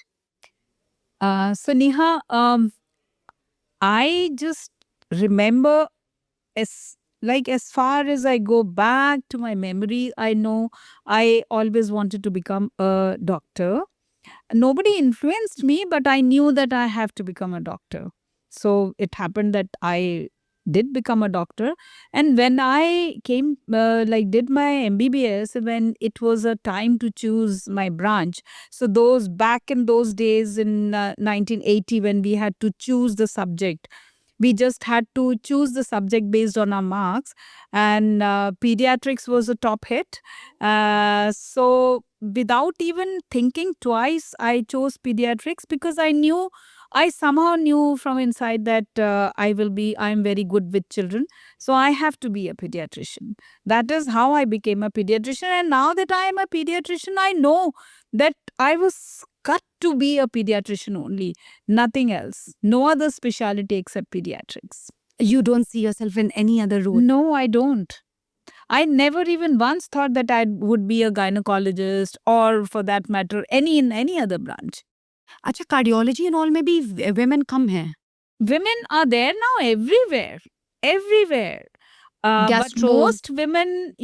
So Neha, I just remember as far as I go back to my memory, I know I always wanted to become a doctor. Nobody influenced me, but I knew that I have to become a doctor. So it happened that I did become a doctor. And when I came, did my MBBS, when it was a time to choose my branch. So those back in those days in 1980, when we had to choose the subject, we just had to choose the subject based on our marks, and pediatrics was a top hit. So without even thinking twice, I chose pediatrics because I somehow knew from inside that I'm very good with children. So I have to be a pediatrician. That is how I became a pediatrician. And now that I am a pediatrician, I know that I was cut to be a pediatrician only, nothing else. No other specialty except pediatrics. You don't see yourself in any other role. No, I don't. I never even once thought that I would be a gynecologist or, for that matter, in any other branch. अच्छा cardiology and all में भी women कम हैं. Women are there now everywhere. Everywhere. But Gastro. most women,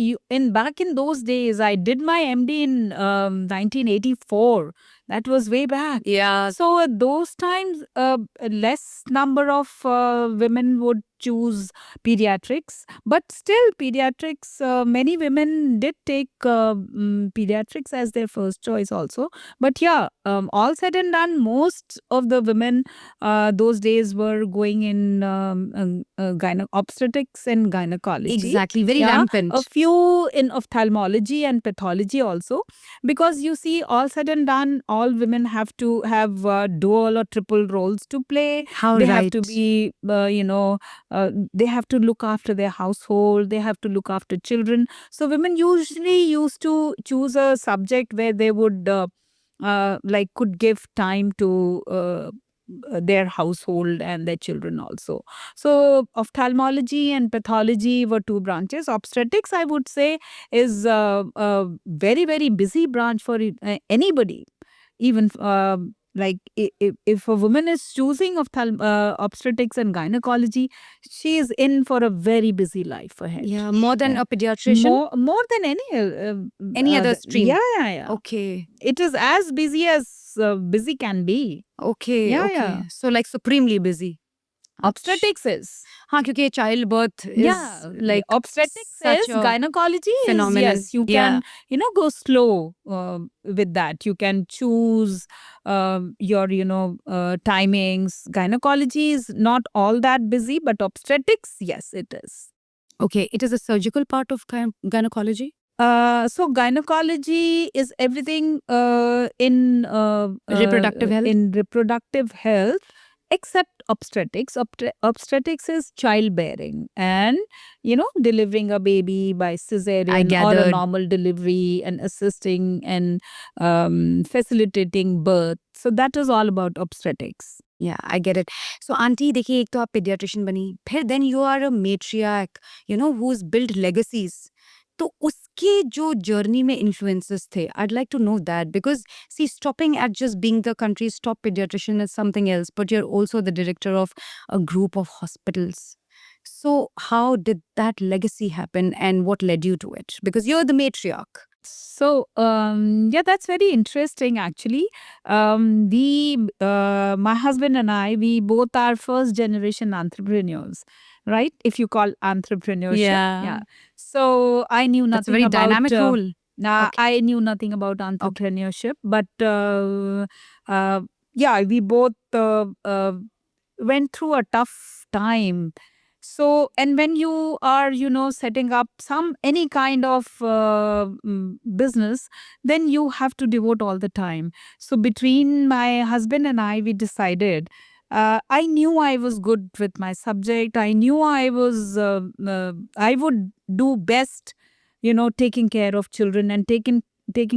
back in those days, I did my MD in 1984. That was way back. Yeah. So at those times, less number of women would choose pediatrics, but still pediatrics, many women did take pediatrics as their first choice also. But yeah, all said and done, most of the women those days were going in obstetrics and gynecology. Exactly. Very Yeah, rampant. a few in ophthalmology and pathology also, because you see, all said and done, all women have to have dual or triple roles to play. How They right. have to be, they have to look after their household, they have to look after children. So women usually used to choose a subject where they would could give time to their household and their children also. So ophthalmology and pathology were two branches. Obstetrics, I would say, is a very, very busy branch for anybody. Even if a woman is choosing obstetrics and gynecology, she is in for a very busy life ahead. Yeah, more than Yeah. a pediatrician. More than Any other stream. Yeah. Okay. It is as busy as busy can be. Okay. Yeah, okay. yeah. So like supremely busy. Obstetrics is. हाँ क्योंकि childbirth is Yeah, like obstetrics such is, a gynecology is, phenomenon. yes, you Yeah. can, go slow with that. You can choose your, timings. Gynecology is not all that busy, but obstetrics, yes, it is. Okay, it is a surgical part of gynecology. So gynecology is everything in Reproductive health? In reproductive health, except obstetrics. Obstetrics is childbearing and delivering a baby by cesarean or a gathered. normal delivery and assisting and facilitating birth. So that is all about obstetrics. Yeah, I get it. So auntie, देखिए एक तो आप pediatrician बनी, फिर then you are a matriarch, who's built legacies. तो उस आपके जो जर्नी में इन्फ्लुएंसेस थे, I'd like to know that because see, stopping at just being the country's top pediatrician is something else, but you're also the director of a group of hospitals. So how did that legacy happen and what led you to it? Because you're the matriarch. So, yeah, that's very interesting actually. My husband and I, we both are first generation entrepreneurs, right? If you call entrepreneurship. Yeah. So I knew That's a nothing very about dynamic role. Okay. I knew nothing about entrepreneurship, but yeah, we both went through a tough time. So, and when you are, setting up any kind of business, then you have to devote all the time. So, between my husband and I, we decided. I knew I was good with my subject. I knew I would do best, taking care of children and taking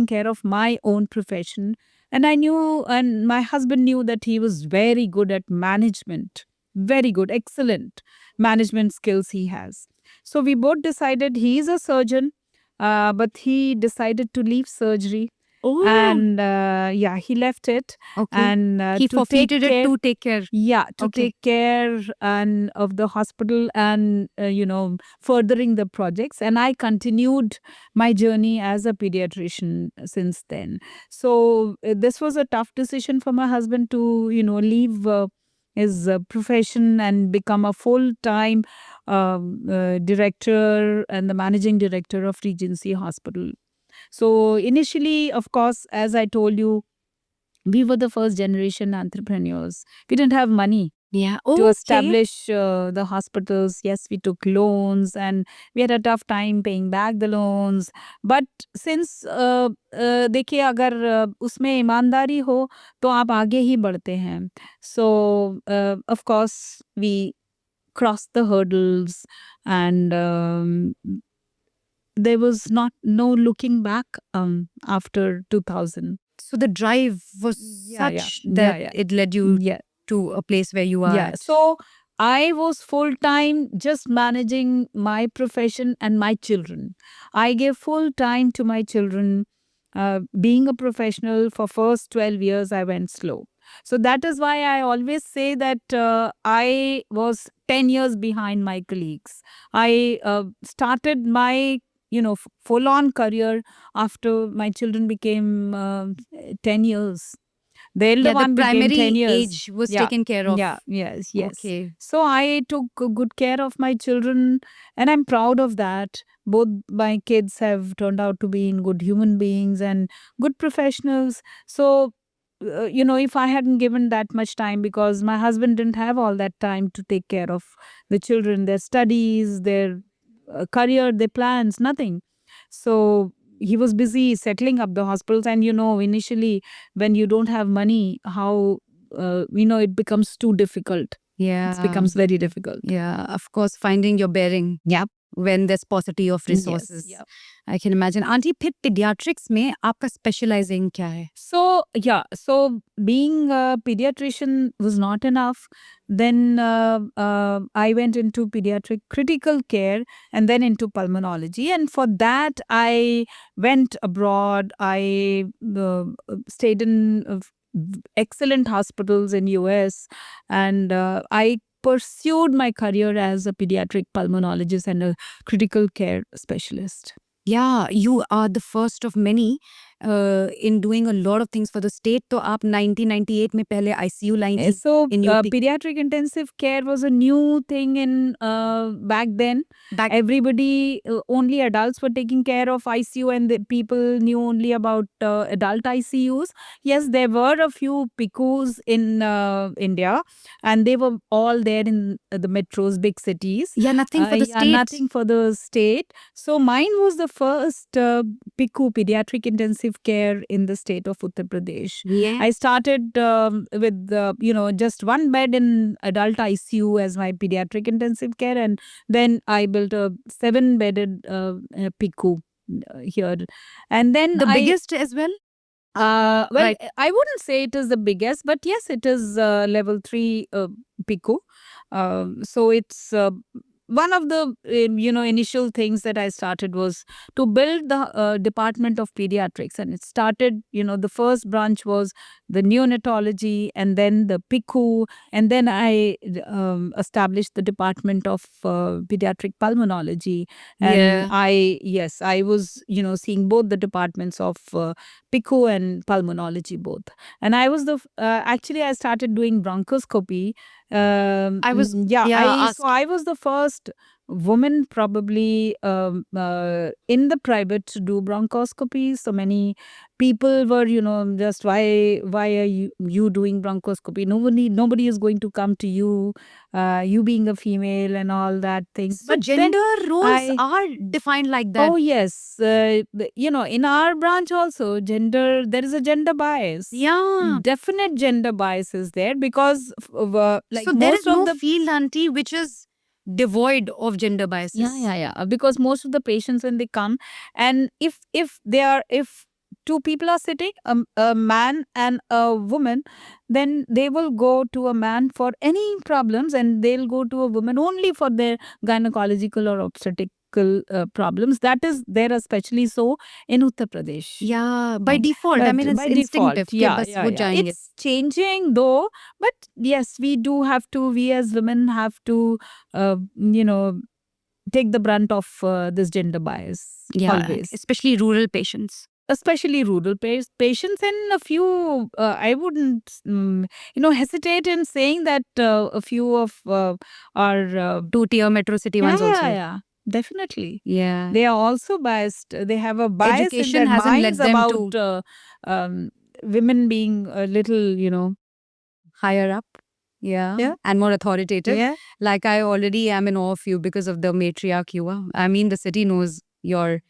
care of my own profession. And I knew, and my husband knew that he was very good at management, very good, excellent management skills he has. So we both decided he's a surgeon, but he decided to leave surgery. And yeah, he left it. Okay. And He to take forfeited it care, to take care. yeah, to Okay. take care and of the hospital and furthering the projects. And I continued my journey as a pediatrician since then. So this was a tough decision for my husband to leave his profession and become a full-time director and the managing director of Regency Hospital. So initially, of course, as I told you, we were the first generation entrepreneurs. We didn't have money Yeah. to Okay. establish the hospitals. Yes, we took loans and we had a tough time paying back the loans. But since देखिए अगर उसमें ईमानदारी हो तो आप आगे ही बढ़ते हैं. So of course we crossed the hurdles and there was no looking back after 2000. So the drive was Yeah, yeah. such Yeah, that yeah. it led you Yeah. to a place where you are Yeah. at. So I was full time just managing my profession and my children. I gave full time to my children. Being a professional for first 12 years, I went slow. So that is why I always say that I was 10 years behind my colleagues. I started my full on career after my children became 10 years. The elder Yeah, the one became 10 primary years. age was Yeah. taken care of. Yeah, yes. Okay. So I took good care of my children and I'm proud of that. Both my kids have turned out to be good human beings and good professionals. So, if I hadn't given that much time, because my husband didn't have all that time to take care of the children, their studies, their career, their plans, nothing. So he was busy settling up the hospitals. And, initially when you don't have money, how, it becomes too difficult. Yeah. It becomes very difficult. Yeah, of course, finding your bearing. Yep. When there's paucity of resources. Yes, yep. I can imagine. Auntie, फिर pediatrics में आपका specializing क्या है? So being a pediatrician was not enough. Then I went into pediatric critical care and then into pulmonology. And for that, I went abroad. I stayed in excellent hospitals in US, and I pursued my career as a pediatric pulmonologist and a critical care specialist. Yeah, you are the first of many in doing a lot of things for the state. तो आप 1998 में पहले ICU लाई थी So in UP. pediatric intensive care was a new thing in back then. Everybody, only adults were taking care of ICU, and the people knew only about adult ICUs. Yes, there were a few PICUs in India, and they were all there in the metros, big cities. Yeah, nothing for the Yeah, state. nothing for the state. So mine was the first PICU, pediatric intensive care, in the state of Uttar Pradesh. Yeah. I started with just one bed in adult ICU as my pediatric intensive care, and then I built a 7-bedded PICU here. And then The biggest as well? Well, Right. I wouldn't say it is the biggest, but yes, it is level 3 PICU. So it's one of the initial things that I started was to build the department of pediatrics, and it started, the first branch was the neonatology, and then the PICU, and then I established the department of pediatric pulmonology. And Yeah. I was seeing both the departments of PICU and pulmonology both. And I was actually I started doing bronchoscopy. I was- yeah, yeah, so I was the first woman probably in the private to do bronchoscopy. So many people were just why are you doing bronchoscopy? Nobody is going to come to you, you being a female and all that things. So But then gender roles I- are defined like that. Oh yes, in our branch also there is a gender bias. Yeah. Definite gender bias is there because like So there most is of no the field, auntie, which is devoid of gender biases. yeah, because most of the patients when they come, and if two people are sitting, a man and a woman, then they will go to a man for any problems, and they'll go to a woman only for their gynecological or obstetrical problems. That is there, especially so in Uttar Pradesh. Yeah, by Right. default. I But mean, it's by default, instinctive. yeah, कि बस वो जाएंगे. It's changing though, but yes, we as women have to, take the brunt of this gender bias. Yeah, Always. especially rural patients. Especially rural patients, and a few, I wouldn't, hesitate in saying that a few of our Two-tier metro city ones also. yeah, definitely. Yeah. They are also biased. They have a bias Education in their hasn't led minds them about women being a little, higher up. Yeah. Yeah. And more authoritative. yeah. Like I already am in awe of you because of the matriarch you are. I mean, the city knows your,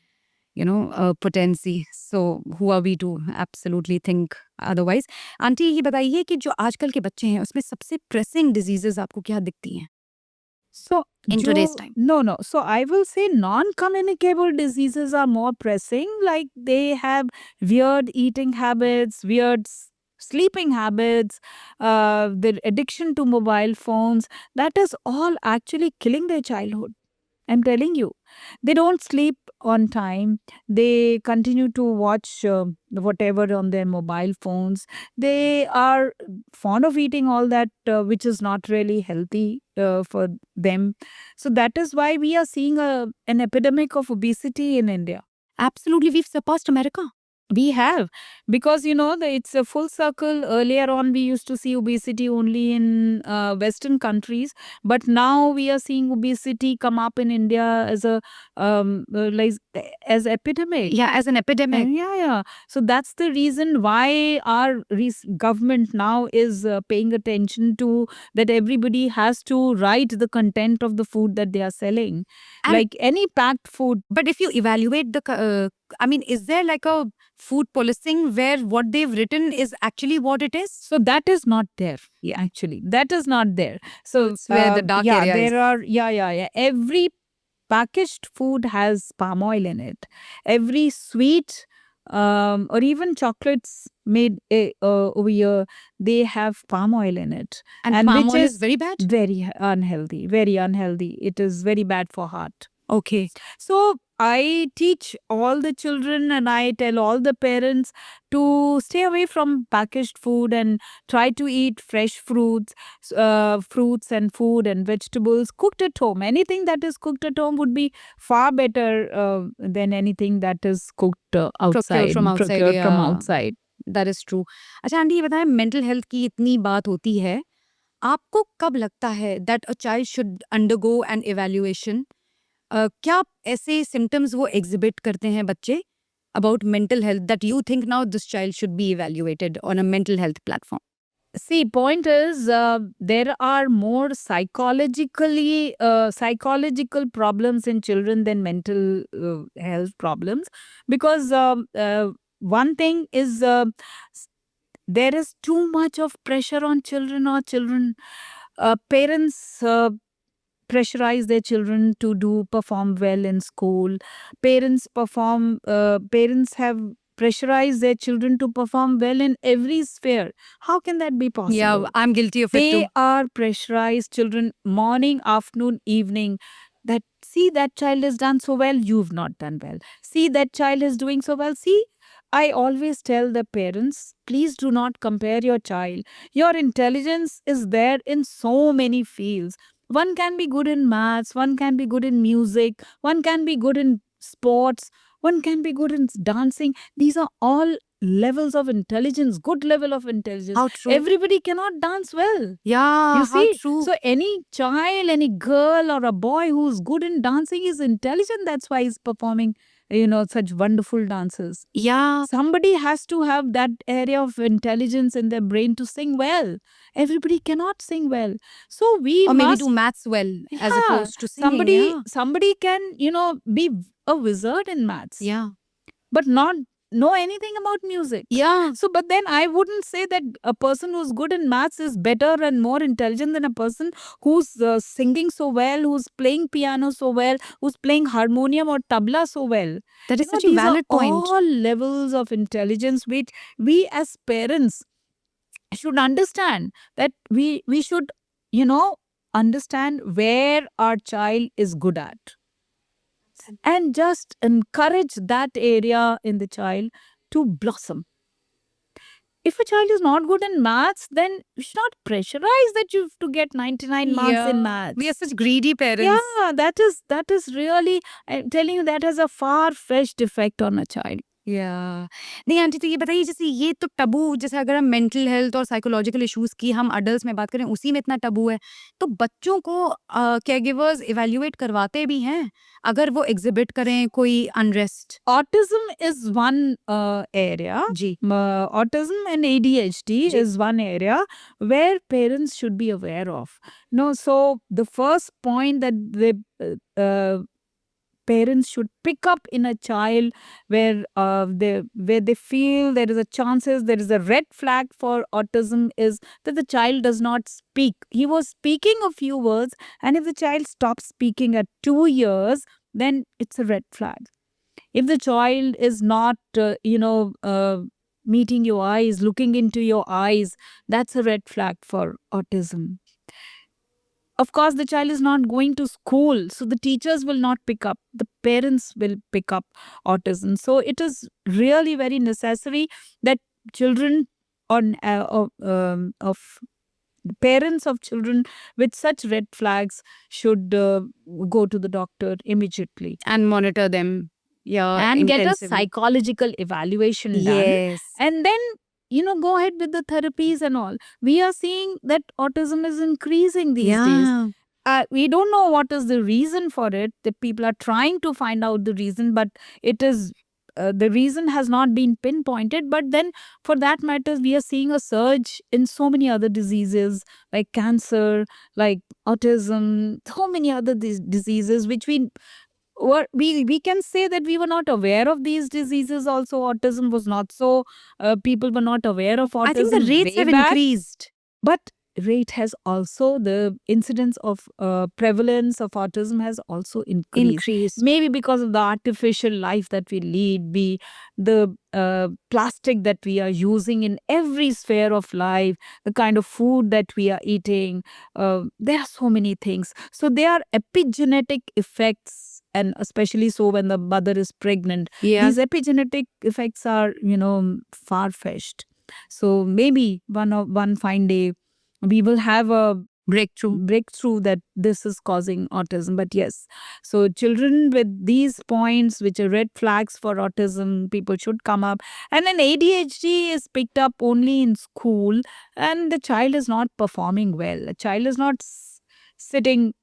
potency. So who are we to absolutely think otherwise? Aunty ये बताइए कि जो आजकल के बच्चे हैं उसमें सबसे प्रेसिंग डिजीजेस आपको क्या दिखती हैं? So In today's time. No. So I will say non-communicable diseases are more pressing. Like they have weird eating habits, weird sleeping habits, the addiction to mobile phones. That is all actually killing their childhood. I'm telling you, they don't sleep on time. They continue to watch whatever on their mobile phones. They are fond of eating all that which is not really healthy for them. So that is why we are seeing an epidemic of obesity in India. Absolutely, we've surpassed America. We have, because it's a full circle. Earlier on, we used to see obesity only in Western countries, but now we are seeing obesity come up in India as a like as epidemic. Yeah, as an epidemic. And yeah. So that's the reason why our government now is paying attention to that. Everybody has to write the content of the food that they are selling, And- like any packed food. But if you evaluate is there like a food policing where what they've written is actually what it is? So that is not there. Yeah, actually, that is not there. So It's where the dark area is. there are every packaged food has palm oil in it. Every sweet or even chocolates made over here, they have palm oil in it, And palm which oil is is very bad? very unhealthy. Very unhealthy. It is very bad for heart. Okay. So I teach all the children and I tell all the parents to stay away from packaged food and try to eat fresh fruits and food and vegetables cooked at home. Anything that is cooked at home would be far better than anything that is cooked outside. Procured from outside, outside. That is true. अच्छा aunty ये बताएं, mental health की इतनी बात होती है, आपको कब लगता है that a child should undergo an evaluation? क्या ऐसे symptoms वो exhibit करते हैं बच्चे about mental health that you think now this child should be evaluated on a mental health platform? See, point is there are more psychological problems in children than mental health problems, because one thing is there is too much of pressure on children. Parents pressurize their children to perform well in school. Parents have pressurized their children to perform well in every sphere. How can that be possible? Yeah, I'm guilty of it too. They are pressurized children morning, afternoon, evening that, see, that child has done so well, you've not done well. See, that child is doing so well. See, I always tell the parents, please do not compare your child. Your intelligence is there in so many fields. One can be good in maths, one can be good in music, one can be good in sports, one can be good in dancing. These are all levels of intelligence, good level of intelligence. How true. Everybody cannot dance well. Yeah, You how see, true. so any child, any girl or a boy who's good in dancing is intelligent. That's why he's performing, such wonderful dances. Yeah. Somebody has to have that area of intelligence in their brain to sing well. Everybody cannot sing well. So we Or maybe must, do maths well as Yeah, opposed to singing. somebody can, be a wizard in maths, Yeah. but not know anything about music. Yeah. So, but then I wouldn't say that a person who's good in maths is better and more intelligent than a person who's singing so well, who's playing piano so well, who's playing harmonium or tabla so well. That is You know, such a these valid are point. all levels of intelligence which we as parents should understand, that we should, understand where our child is good at and just encourage that area in the child to blossom. If a child is not good in maths, then you should not pressurize that you have to get 99 marks in maths. We are such greedy parents. Yeah, that is really, I'm telling you, that has a far-fetched effect on a child. या नहीं aunty, तो ये बताइए, जैसे ये तो टबू, जैसे अगर हम मेंटल हेल्थ और साइकोलॉजिकल इश्यूज की हम अडल्ट्स में बात करें, उसी में इतना टबू है, तो बच्चों को केयरगिवर्स इवैल्यूएट करवाते भी हैं अगर वो एग्जिबिट करें कोई unrest? Autism is one area. जी. Autism and ADHD जी. is one area where parents should be aware of. So the first point that the parents should pick up in a child where they feel there is a chances, there is a red flag for autism, is that the child does not speak. He was speaking a few words, and if the child stops speaking at 2 years, then it's a red flag. If the child is not, meeting your eyes, looking into your eyes, that's a red flag for autism. Of course, the child is not going to school, so the teachers will not pick up, the parents will pick up autism. So it is really very necessary that children of parents of children with such red flags should go to the doctor immediately And monitor them. Yeah, and get a intensively. psychological evaluation done. Yes. And then, go ahead with the therapies and all. We are seeing that autism is increasing these days. Yeah. We don't know what is the reason for it. The people are trying to find out the reason, but it is the reason has not been pinpointed. But then, for that matter, we are seeing a surge in so many other diseases like cancer, like autism, so many other diseases which we can say that we were not aware of these diseases. Also, autism was not so. People were not aware of autism. I think the rates way have back. increased. But rate has also, the incidence of prevalence of autism has also increased. Maybe because of the artificial life that we lead, the plastic that we are using in every sphere of life, the kind of food that we are eating. There are so many things. So there are epigenetic effects, and especially so when the mother is pregnant. Yeah. These epigenetic effects are, far-fetched. So maybe one fine day we will have a breakthrough that this is causing autism. But yes, so children with these points, which are red flags for autism, people should come up. And then ADHD is picked up only in school, and the child is not performing well. The child is not sitting,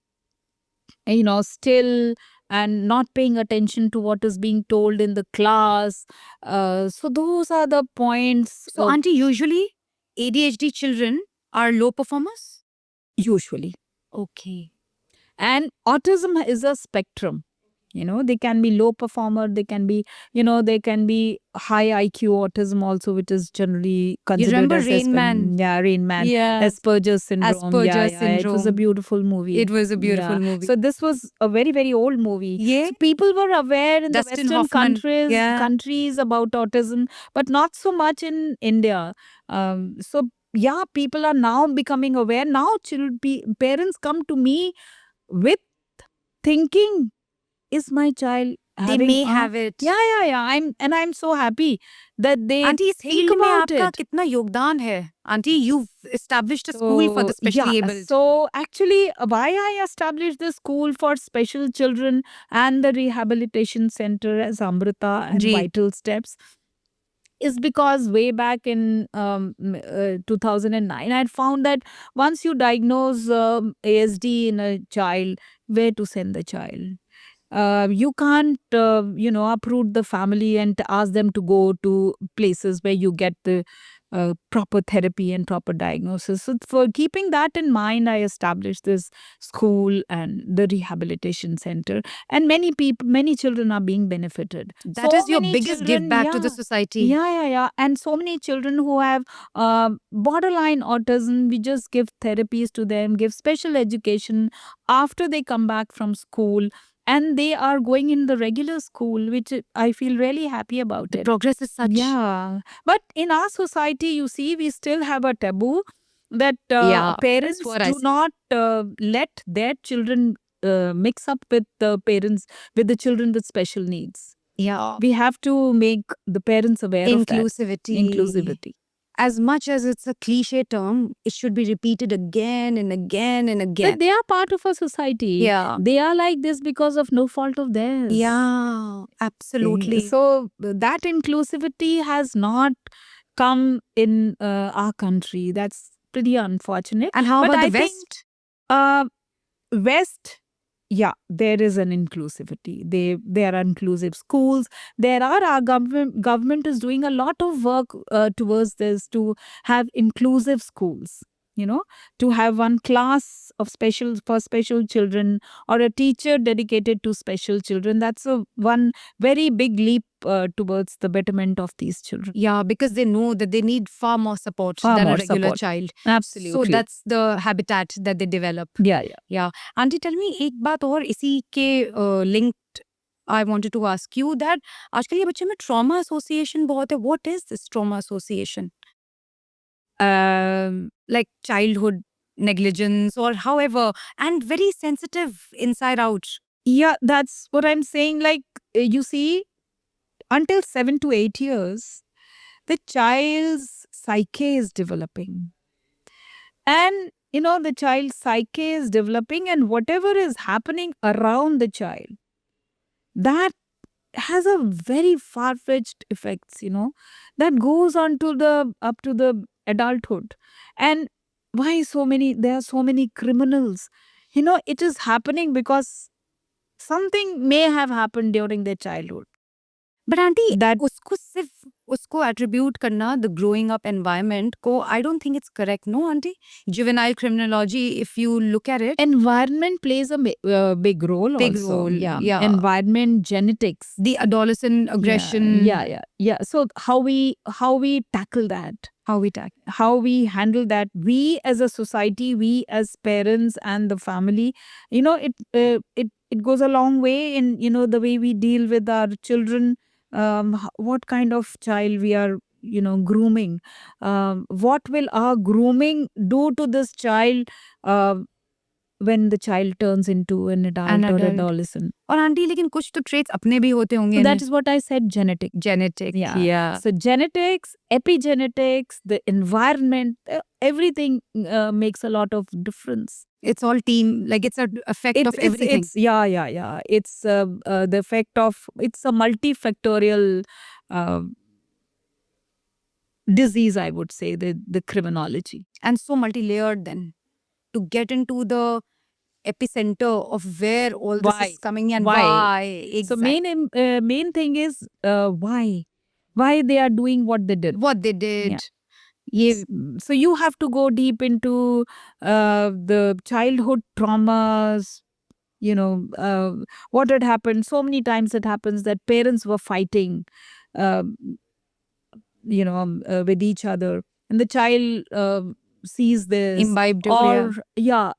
still and not paying attention to what is being told in the class. So those are the points. So, auntie, usually ADHD children are low performers? Usually. Okay. And autism is a spectrum. They can be low performer, they can be, they can be high IQ autism also, which is generally considered remember as Rain Man? Yeah, Rain Man. Yeah. Asperger's syndrome. Asperger's It was a syndrome. beautiful movie. It was a beautiful movie. So this was a very, very old movie. Yeah. So people were aware in Dustin the Western Hoffman. Yeah. countries about autism, but not so much in India. So yeah, people are now becoming aware. Now parents come to me with thinking, is my child They having may a- have it. yeah. I'm so happy that they Auntie, इस think field में about आपका it. कितना योगदान है? Auntie, you've established a school for the specially able. So actually, why I established the school for special children and the rehabilitation center as Amrita and Ji. Vital Steps is because way back in 2009, I had found that once you diagnose ASD in a child, where to send the child? You can't, uproot the family and ask them to go to places where you get the proper therapy and proper diagnosis. So, for keeping that in mind, I established this school and the rehabilitation center, and many children are being benefited. That So is your many biggest give children, back to the yeah. society. Yeah. And so many children who have borderline autism, we just give therapies to them, give special education after they come back from school. And they are going in the regular school, which I feel really happy about The it. progress is such. Yeah. But in our society, you see, we still have a taboo that Yeah, parents that's what I do said. not let their children mix up with the parents, with the children with special needs. Yeah. We have to make the parents aware of that. Inclusivity. Inclusivity. As much as it's a cliche term, it should be repeated again and again and again. But they are part of a society. Yeah. They are like this because of no fault of theirs. Yeah, absolutely. So that inclusivity has not come in our country. That's pretty unfortunate. And how But about I the think, West? West, yeah, there is an inclusivity. There are inclusive schools. There are our government is doing a lot of work towards this to have inclusive schools. To have one class of for special children or a teacher dedicated to special children. That's one very big leap towards the betterment of these children. Yeah, because they know that they need far more support Far than more a regular support. child. Absolutely. So that's the habitat that they develop. yeah. Auntie, tell me एक बात और इसी के linked I wanted to ask you that आजकल ये बच्चे में trauma association बहुत है. What is this trauma association? Like childhood negligence or however, and very sensitive inside out. Yeah, that's what I'm saying. Like, you see, until 7 to 8 years, the child's psyche is developing. And, the child's psyche is developing, and whatever is happening around the child, that has a very far-fetched effects, that goes on to up to the adulthood. And why there are so many criminals? It is happening because something may have happened during their childhood. But auntie, That उसको सिर्फ उसको attribute करना the growing up environment को I don't think it's correct. No, auntie. Juvenile criminology, if you look at it, environment plays a big role Big also. role, yeah. Environment, genetics. the adolescent aggression, Yeah. So how we tackle that? how we tackle. How we handle that? We as a society, we as parents and the family, it goes a long way in the way we deal with our children. What kind of child we are grooming, what will our grooming do to this child when the child turns into an adult or adolescent. और aunty लेकिन कुछ तो traits अपने भी होते होंगे. So that is what I said, genetic. Yeah. So genetics, epigenetics, the environment, everything makes a lot of difference. It's all team, like it's an effect of everything. It's the effect of, it's a multifactorial disease, I would say, the criminology. And so multi-layered then. To get into the epicenter of where all this Why? is coming and Why? why. Exactly. So main thing is why they are doing what they did. What they did. Yeah. Ye, So you have to go deep into the childhood traumas, what had happened. So many times it happens that parents were fighting, with each other, and the child sees this, imbibed or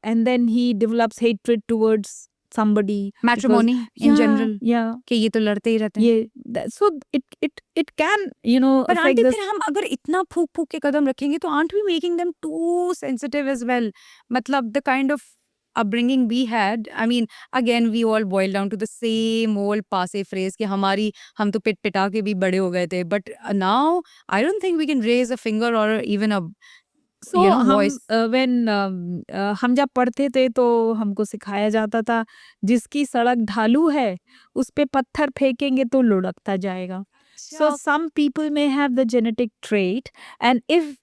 and then he develops hatred towards somebody. matrimony in general. Yeah. कि ये तो लड़ते ही रहते हैं. So it can, But affect aunty this. फिर हम अगर इतना फूक फूक के कदम रखेंगे तो aren't we making them too sensitive as well? मतलब the kind of upbringing we had, I mean, again, we all boil down to the same old passe phrase कि हम तो पिट पिटा के भी बड़े हो गए थे. But now, I don't think we can raise a finger or even a So voice. when हम जब पढ़ते थे तो हमको सिखाया जाता था जिसकी सड़क ढालू है उस पे पत्थर फेंकेंगे तो लुढ़कता जाएगा. So some people may have the genetic trait, and if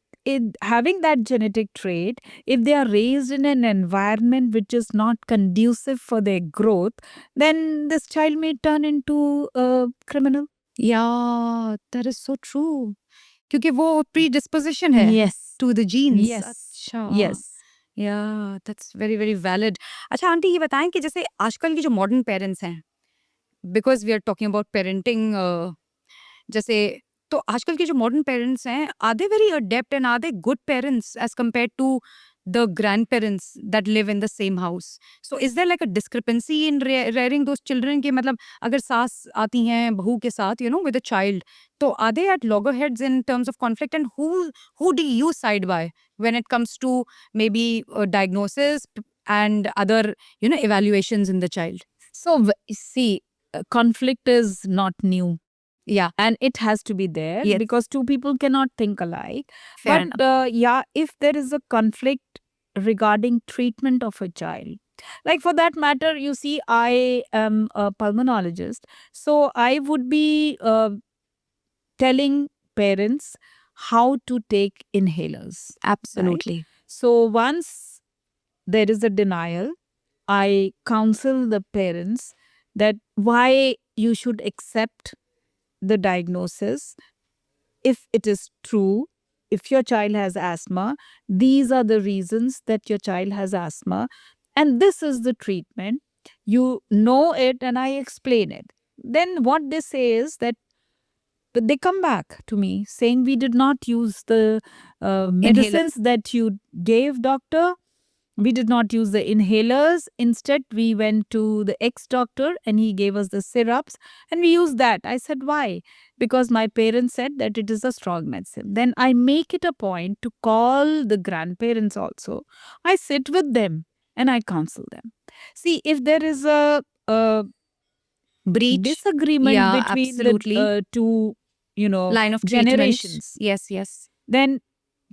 having that genetic trait, if they are raised in an environment which is not conducive for their growth, then this child may turn into a criminal. Yeah, that is so true. क्योंकि वो predisposition है Yes. to the genes. Yes. अच्छा. Yes. Yeah, that's very very valid. अच्छा aunty ये बताएं कि जैसे आजकल के जो modern parents हैं, because we are talking about parenting, जैसे तो आजकल के जो modern parents हैं, are they very adept and are they good parents as compared to the grandparents that live in the same house? So is there like a discrepancy in rearing those children कि मतलब अगर सास आती हैं बहू के साथ, you know, with a child, तो are they at loggerheads in terms of conflict, and who do you side by when it comes to maybe diagnosis and other, you know, evaluations in the child? So see, conflict is not new. Yeah, And it has to be there Yes. because two people cannot think alike. fair But yeah, if there is a conflict regarding treatment of a child, like for that matter, you see, I am a pulmonologist, so I would be telling parents how to take inhalers. absolutely. So once there is a denial, I counsel the parents that why you should accept the diagnosis. If it is true, if your child has asthma, these are the reasons that your child has asthma, and this is the treatment. You know it, and I explain it. Then what they say is that they come back to me saying, we did not use the medicines that you gave, doctor. We did not use the inhalers. Instead, we went to the ex-doctor and he gave us the syrups and we used that. I said, why? Because my parents said that it is a strong medicine. Then I make it a point to call the grandparents also. I sit with them and I counsel them. See, if there is a Breach, disagreement Yeah, between absolutely. the two, line of treatment. generations, Yes. then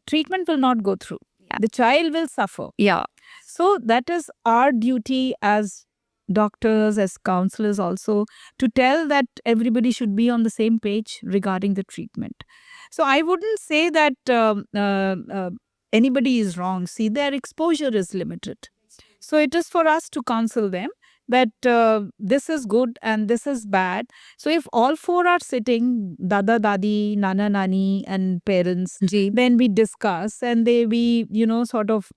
treatment will not go through. Yeah. The child will suffer. Yeah. So that is our duty as doctors, as counselors also, to tell that everybody should be on the same page regarding the treatment. So I wouldn't say that anybody is wrong. See, their exposure is limited. So it is for us to counsel them that this is good and this is bad. So if all four are sitting, dada, dadi, nana, nani and parents, जी. then we discuss and we sort of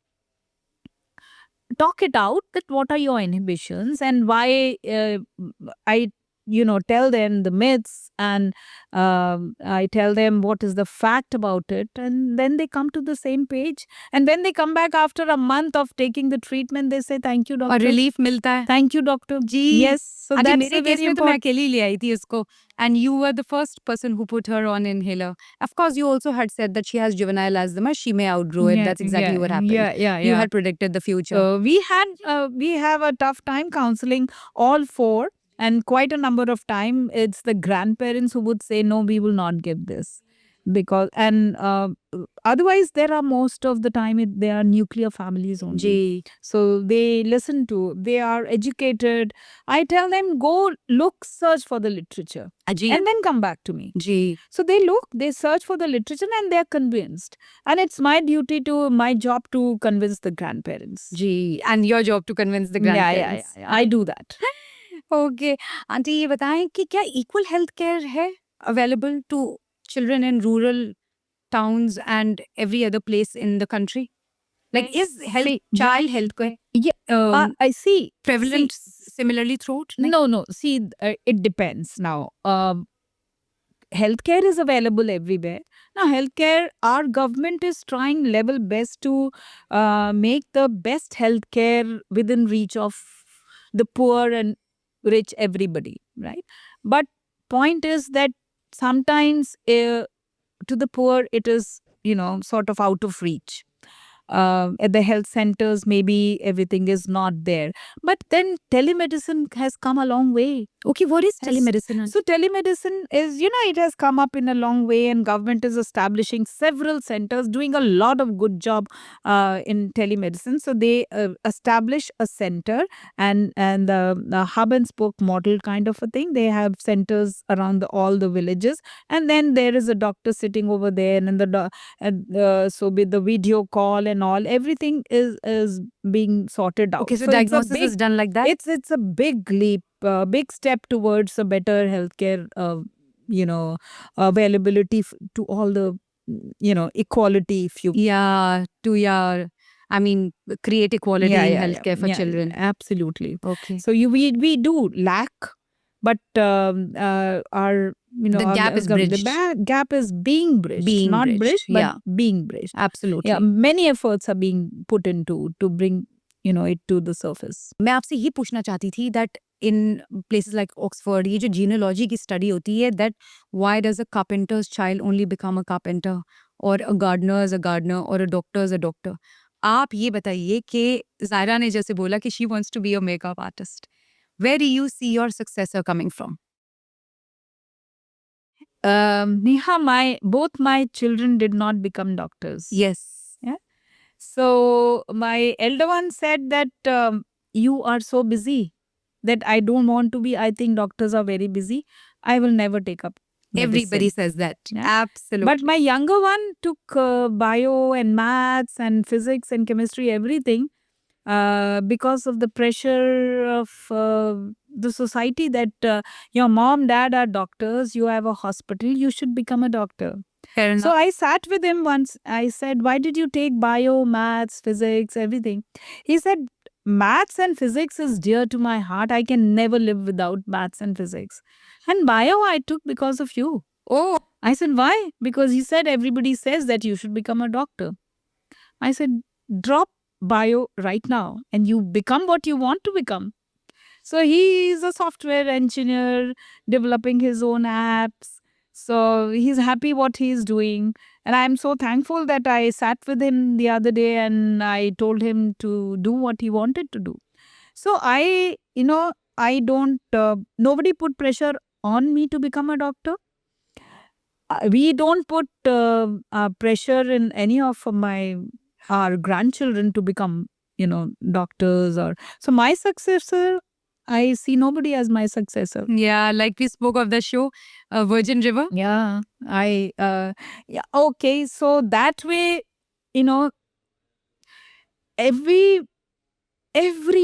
talk it out that what are your inhibitions and why I tell them the myths and I tell them what is the fact about it, and then they come to the same page, and when they come back after a month of taking the treatment they say thank you और doctor, रिलीफ मिलता है thank you doctor. जी. Yes, so aunty that's मेरे a case very में तो मैं important. अकेली ले आई थी उसको, and you were the first person who put her on inhaler. Of course, you also had said that she has juvenile asthma. She may outgrow it. That's exactly what happened. Yeah. You had predicted the future. We have a tough time counseling all four, and quite a number of time it's the grandparents who would say no, we will not give this, because otherwise there are most of the time they are nuclear families only. जी. So they listen to, they are educated. I tell them go look, search for the literature जी. and then come back to me. जी. So they look, they search for the literature and they're convinced. And it's my job to convince the grandparents. जी. And your job to convince the grandparents. Yeah. I do that. Okay aunty ये बताएं कि क्या equal health care है available to children in rural towns and every other place in the country like is health child health care Yeah, I see. prevalent similarly throughout? No. See, it depends now. Healthcare is available everywhere. Now, healthcare, our government is trying level best to make the best healthcare within reach of the poor and rich, everybody, right? But point is that sometimes to the poor it is sort of out of reach. At the health centers, maybe everything is not there. But then telemedicine has come a long way. Okay, what is Yes. telemedicine? So telemedicine is, it has come up in a long way, and government is establishing several centers, doing a lot of good job in telemedicine. So they establish a center and the hub and spoke model kind of a thing. They have centers around all the villages, and then there is a doctor sitting over there, and so with the video call and all, everything is being sorted out. Okay, so it's a diagnosis big- is done like that? it's a big leap, big step towards a better healthcare, availability to all the, equality. If you I mean, create equality in healthcare for yeah, children. absolutely. Okay. So we do lack, but our The our gap is the bridged. gap is being bridged, Being not bridged, bridged, but yeah. being bridged. Absolutely. Yeah, many efforts are being put into to bring it to the surface. मैं आपसे ये पूछना चाहती थी that in places like Oxford, ये जो genealogy की study होती है, that why does a carpenter's child only become a carpenter, or a gardener is a gardener, or a doctor is a doctor. आप ये बताइए कि ज़ायरा ने जैसे बोला कि she wants to be a makeup artist. Where do you see your successor coming from? Neha, both my children did not become doctors. Yes. So my elder one said that you are so busy that I don't want to be. I think doctors are very busy. I will never take up medicine. Everybody says that. Yeah. Absolutely. But my younger one took bio and maths and physics and chemistry, everything, because of the pressure of the society that your mom, dad are doctors, you have a hospital, you should become a doctor. Fair enough. So I sat with him once. I said, why did you take bio, maths, physics, everything? He said, maths and physics is dear to my heart. I can never live without maths and physics. And bio I took because of you. Oh, I said, why? Because he said, everybody says that you should become a doctor. I said, drop bio right now and you become what you want to become. So he is a software engineer developing his own apps. So he's happy what he's doing. And I'm so thankful that I sat with him the other day and I told him to do what he wanted to do. So I don't, nobody put pressure on me to become a doctor. We don't put pressure in any of our grandchildren to become, doctors or. So my successor, I see nobody as my successor. yeah, like we spoke of the show, Virgin River. Yeah, okay. So that way, every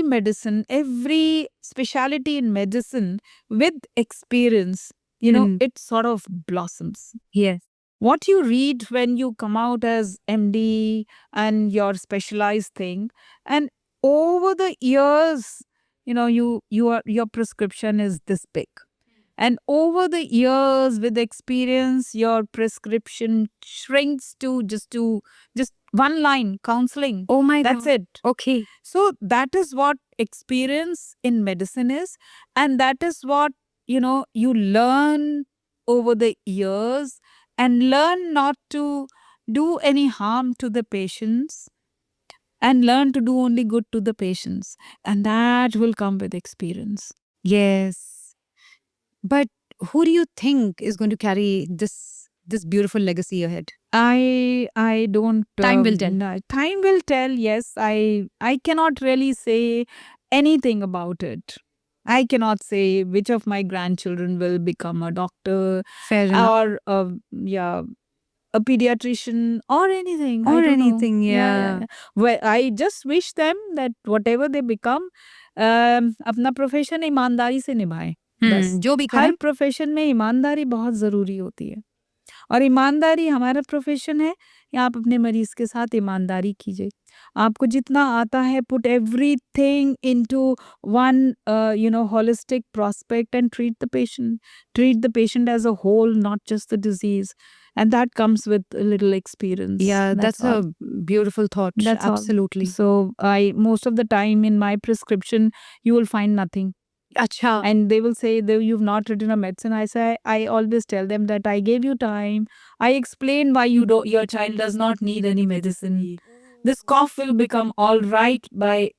medicine, every specialty in medicine with experience, it sort of blossoms. Yes. What you read when you come out as MD and your specialized thing, and over the years, your prescription is this big. And over the years with experience, your prescription shrinks to just one line, counseling. Oh my That's God. it. Okay. So that is what experience in medicine is. And that is what, you learn over the years, and learn not to do any harm to the patients, and learn to do only good to the patients. And that will come with experience. Yes. But who do you think is going to carry this beautiful legacy ahead? I don't. Time will tell. No, time will tell. Yes, I cannot really say anything about it. I cannot say which of my grandchildren will become a doctor Fair enough. or a pediatrician or anything. I Or don't know. anything, yeah. Well, I just wish them that whatever they become, अपना profession ईमानदारी से निभाएं. बस. जो भी हर करें. Profession में ईमानदारी बहुत ज़रूरी होती है, और ईमानदारी हमारा प्रोफेशन है. या आप अपने मरीज के साथ ईमानदारी कीजिए. आपको जितना आता है, put everything into one holistic prospect and treat the patient as a whole, not just the disease. And that comes with a little experience. Yeah, that's all. a beautiful thought. That's all. Absolutely. So most of the time in my prescription, you will find nothing. Acha. And they will say that you've not written a medicine. I always tell them that I gave you time. I explain why your child does not need any medicine. This cough will become all right by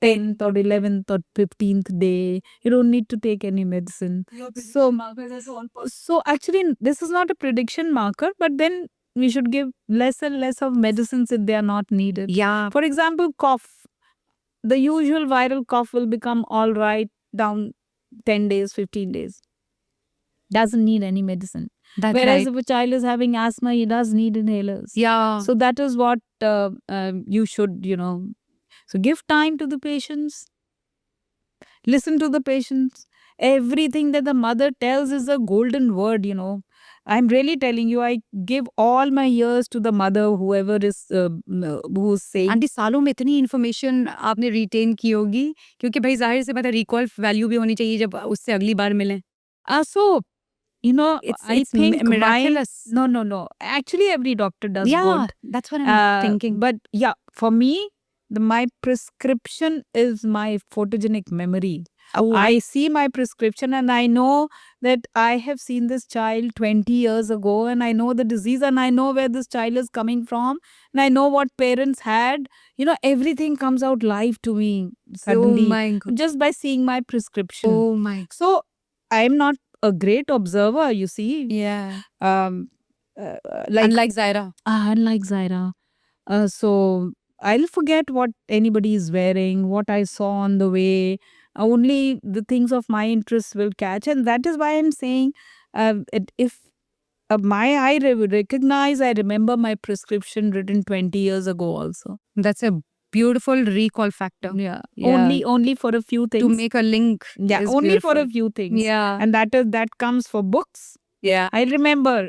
10th or 11th or 15th day. You don't need to take any medicine. So actually, this is not a prediction marker, but then we should give less and less of medicines if they are not needed. Yeah. For example, cough. The usual viral cough will become all right down 10 days, 15 days. Doesn't need any medicine. That's Whereas right. if a child is having asthma, he does need inhalers. Yeah. So that is what you should, So give time to the patients. Listen to the patients. Everything that the mother tells is a golden word, I'm really telling you, I give all my ears to the mother, whoever is who's saying. Aunty सालों में इतनी information आपने retain की होगी क्योंकि भाई जाहिर से बात है रिकॉल वैल्यू भी होनी चाहिए जब उससे अगली बार मिलें. So, It's I think miraculous. No. Actually, every doctor does Yeah, good. that's what I'm thinking. But yeah, for me, my prescription is my photogenic memory. Oh, I see my prescription and I know that I have seen this child 20 years ago and I know the disease and I know where this child is coming from and I know what parents had. Everything comes out live to me suddenly oh my God. just by seeing my prescription. Oh my. So I'm not a great observer, you see. Yeah. Like Unlike Zaira. unlike Zaira. So I'll forget what anybody is wearing, what I saw on the way. Only the things of my interest will catch. And that is why I'm saying if my eye recognize, I remember my prescription written 20 years ago also. That's a beautiful recall factor. Yeah. Yeah. Only for a few things. To make a link. Yeah, is only for a beautiful. few things. Yeah. And that comes for books. Yeah. I remember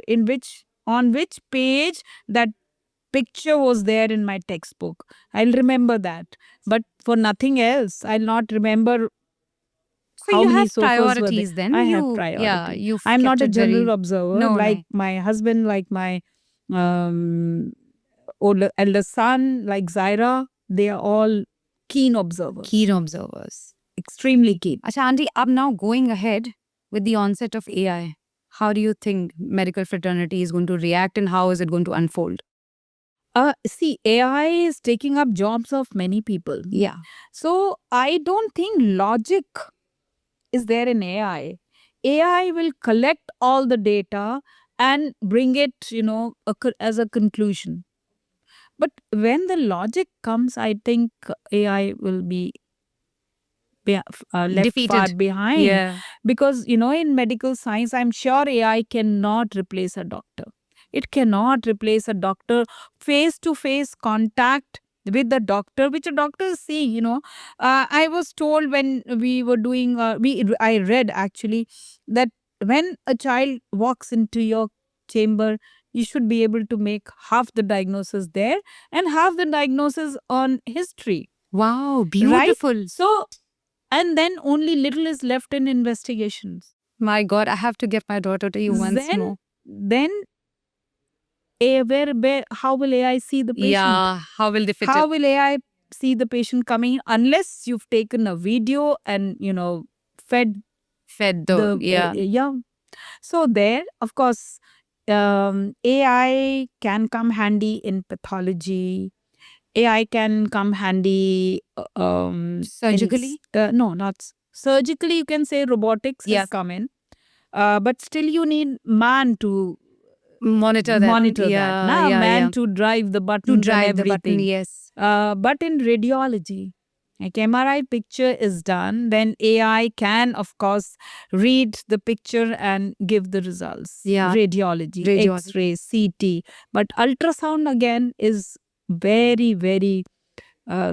on which page that picture was there in my textbook. I'll remember that. But for nothing else, I'll not remember So how you many have sofas were there. priorities then. I have You- priority. Yeah, you've I'm not kept a it general very- observer No, like my husband, like my elder son, like Zaira. They are all keen observers. keen observers. Extremely keen. Acha, Auntie, I'm now going ahead with the onset of AI. How do you think medical fraternity is going to react and how is it going to unfold? See, AI is taking up jobs of many people. Yeah. So I don't think logic is there in AI. AI will collect all the data and bring it, as a conclusion. But when the logic comes, I think AI will be left far Defeated. behind. Yeah. Because, in medical science, I'm sure AI cannot replace a doctor. It cannot replace a doctor face-to-face contact with the doctor, which a doctor is seeing, I was told when we were doing, I read actually that when a child walks into your chamber, you should be able to make half the diagnosis there and half the diagnosis on history. Wow, beautiful. So, and then only little is left in investigations. My God, I have to get my daughter to you once more. Then how will AI see the patient? Yeah, how will they fit How it? will AI see the patient coming unless you've taken a video and, fed Fed though, yeah. yeah. So there, of course, AI can come handy in pathology. AI can come handy Surgically? No, not surgically. You can say robotics Yes. has come in, but still you need man to Monitor that. monitor Yeah, that. Nah, yeah, man yeah. to drive the button. To drive the button, yes. But in radiology, like MRI picture is done, then AI can, of course, read the picture and give the results. Yeah. Radiology, Radiology. X-ray, CT. But ultrasound again is very, very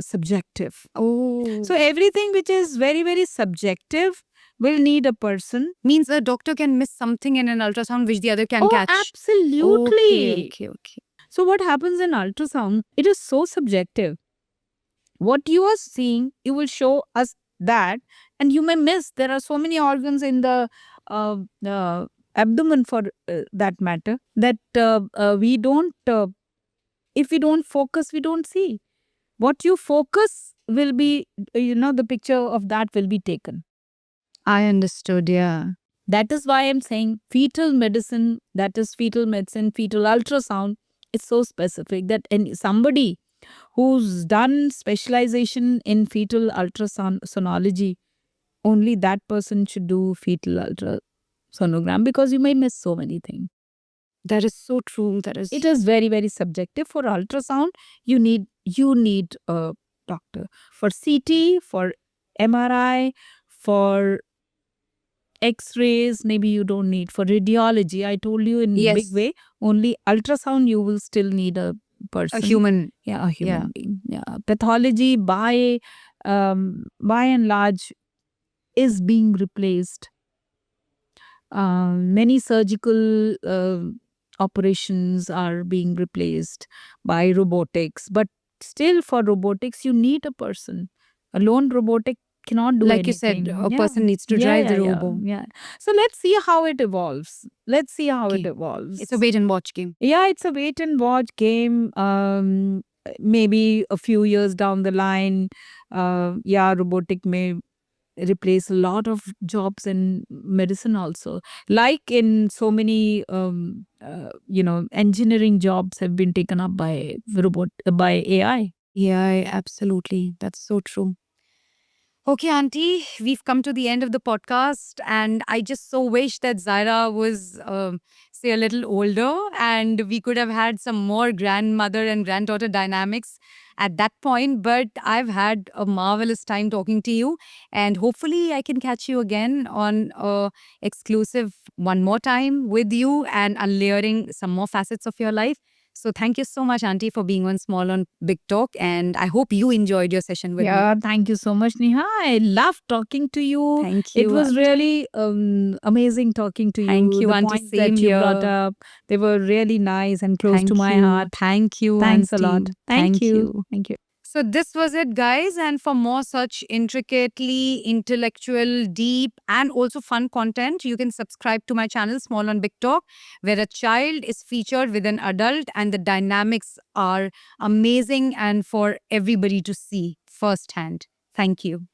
subjective. Oh. So everything which is very, very subjective will need a person. Means a doctor can miss something in an ultrasound which the other can catch. Absolutely. Okay. So what happens in ultrasound? It is so subjective. What you are seeing, you will show us that, and you may miss. There are so many organs in the abdomen, for that matter, that we don't. If we don't focus, we don't see. What you focus will be, the picture of that will be taken. I understood, yeah. That is why I'm saying fetal medicine, that is fetal medicine, fetal ultrasound, is so specific that somebody who's done specialization in fetal ultrasonology, only that person should do fetal ultrasonogram, because you may miss so many things. That is so true. That is. It is very, very subjective. For ultrasound, you need a doctor. For CT, for MRI, for X-rays, maybe you don't need. For radiology, I told you in Yes. big way, only ultrasound you will still need a person. a human. Yeah, a human Yeah. being. Yeah. Pathology by and large is being replaced. Many surgical operations are being replaced by robotics, but still for robotics you need a person. A lone robotic cannot do Like anything. you said, a Yeah. person needs to Yeah, drive the yeah, yeah, robo. yeah. So let's see how it evolves. Let's see how it Okay. evolves. It's a wait and watch game. Yeah, it's a wait and watch game. Maybe a few years down the line, robotic may replace a lot of jobs in medicine also. Like in so many, engineering jobs have been taken up by by AI. Yeah, absolutely. That's so true. Okay, Auntie, we've come to the end of the podcast, and I just so wish that Zaira was, say, a little older, and we could have had some more grandmother and granddaughter dynamics at that point. But I've had a marvelous time talking to you, and hopefully, I can catch you again on a exclusive one more time with you and unlayering some more facets of your life. So thank you so much, Auntie, for being on Small on Big Talk. And I hope you enjoyed your session with me. Yeah, thank you so much, Neha. I loved talking to you. Thank It you. was really amazing talking to you. Thank you, The Auntie. points Same that you brought here. up, they were really nice and close Thank to my you. heart. Thank you. Thanks a Auntie. lot. Thank you. Thank you. So this was it, guys. And for more such intricately intellectual, deep, and also fun content, you can subscribe to my channel, Small on Big Talk, where a child is featured with an adult, and the dynamics are amazing and for everybody to see firsthand. Thank you.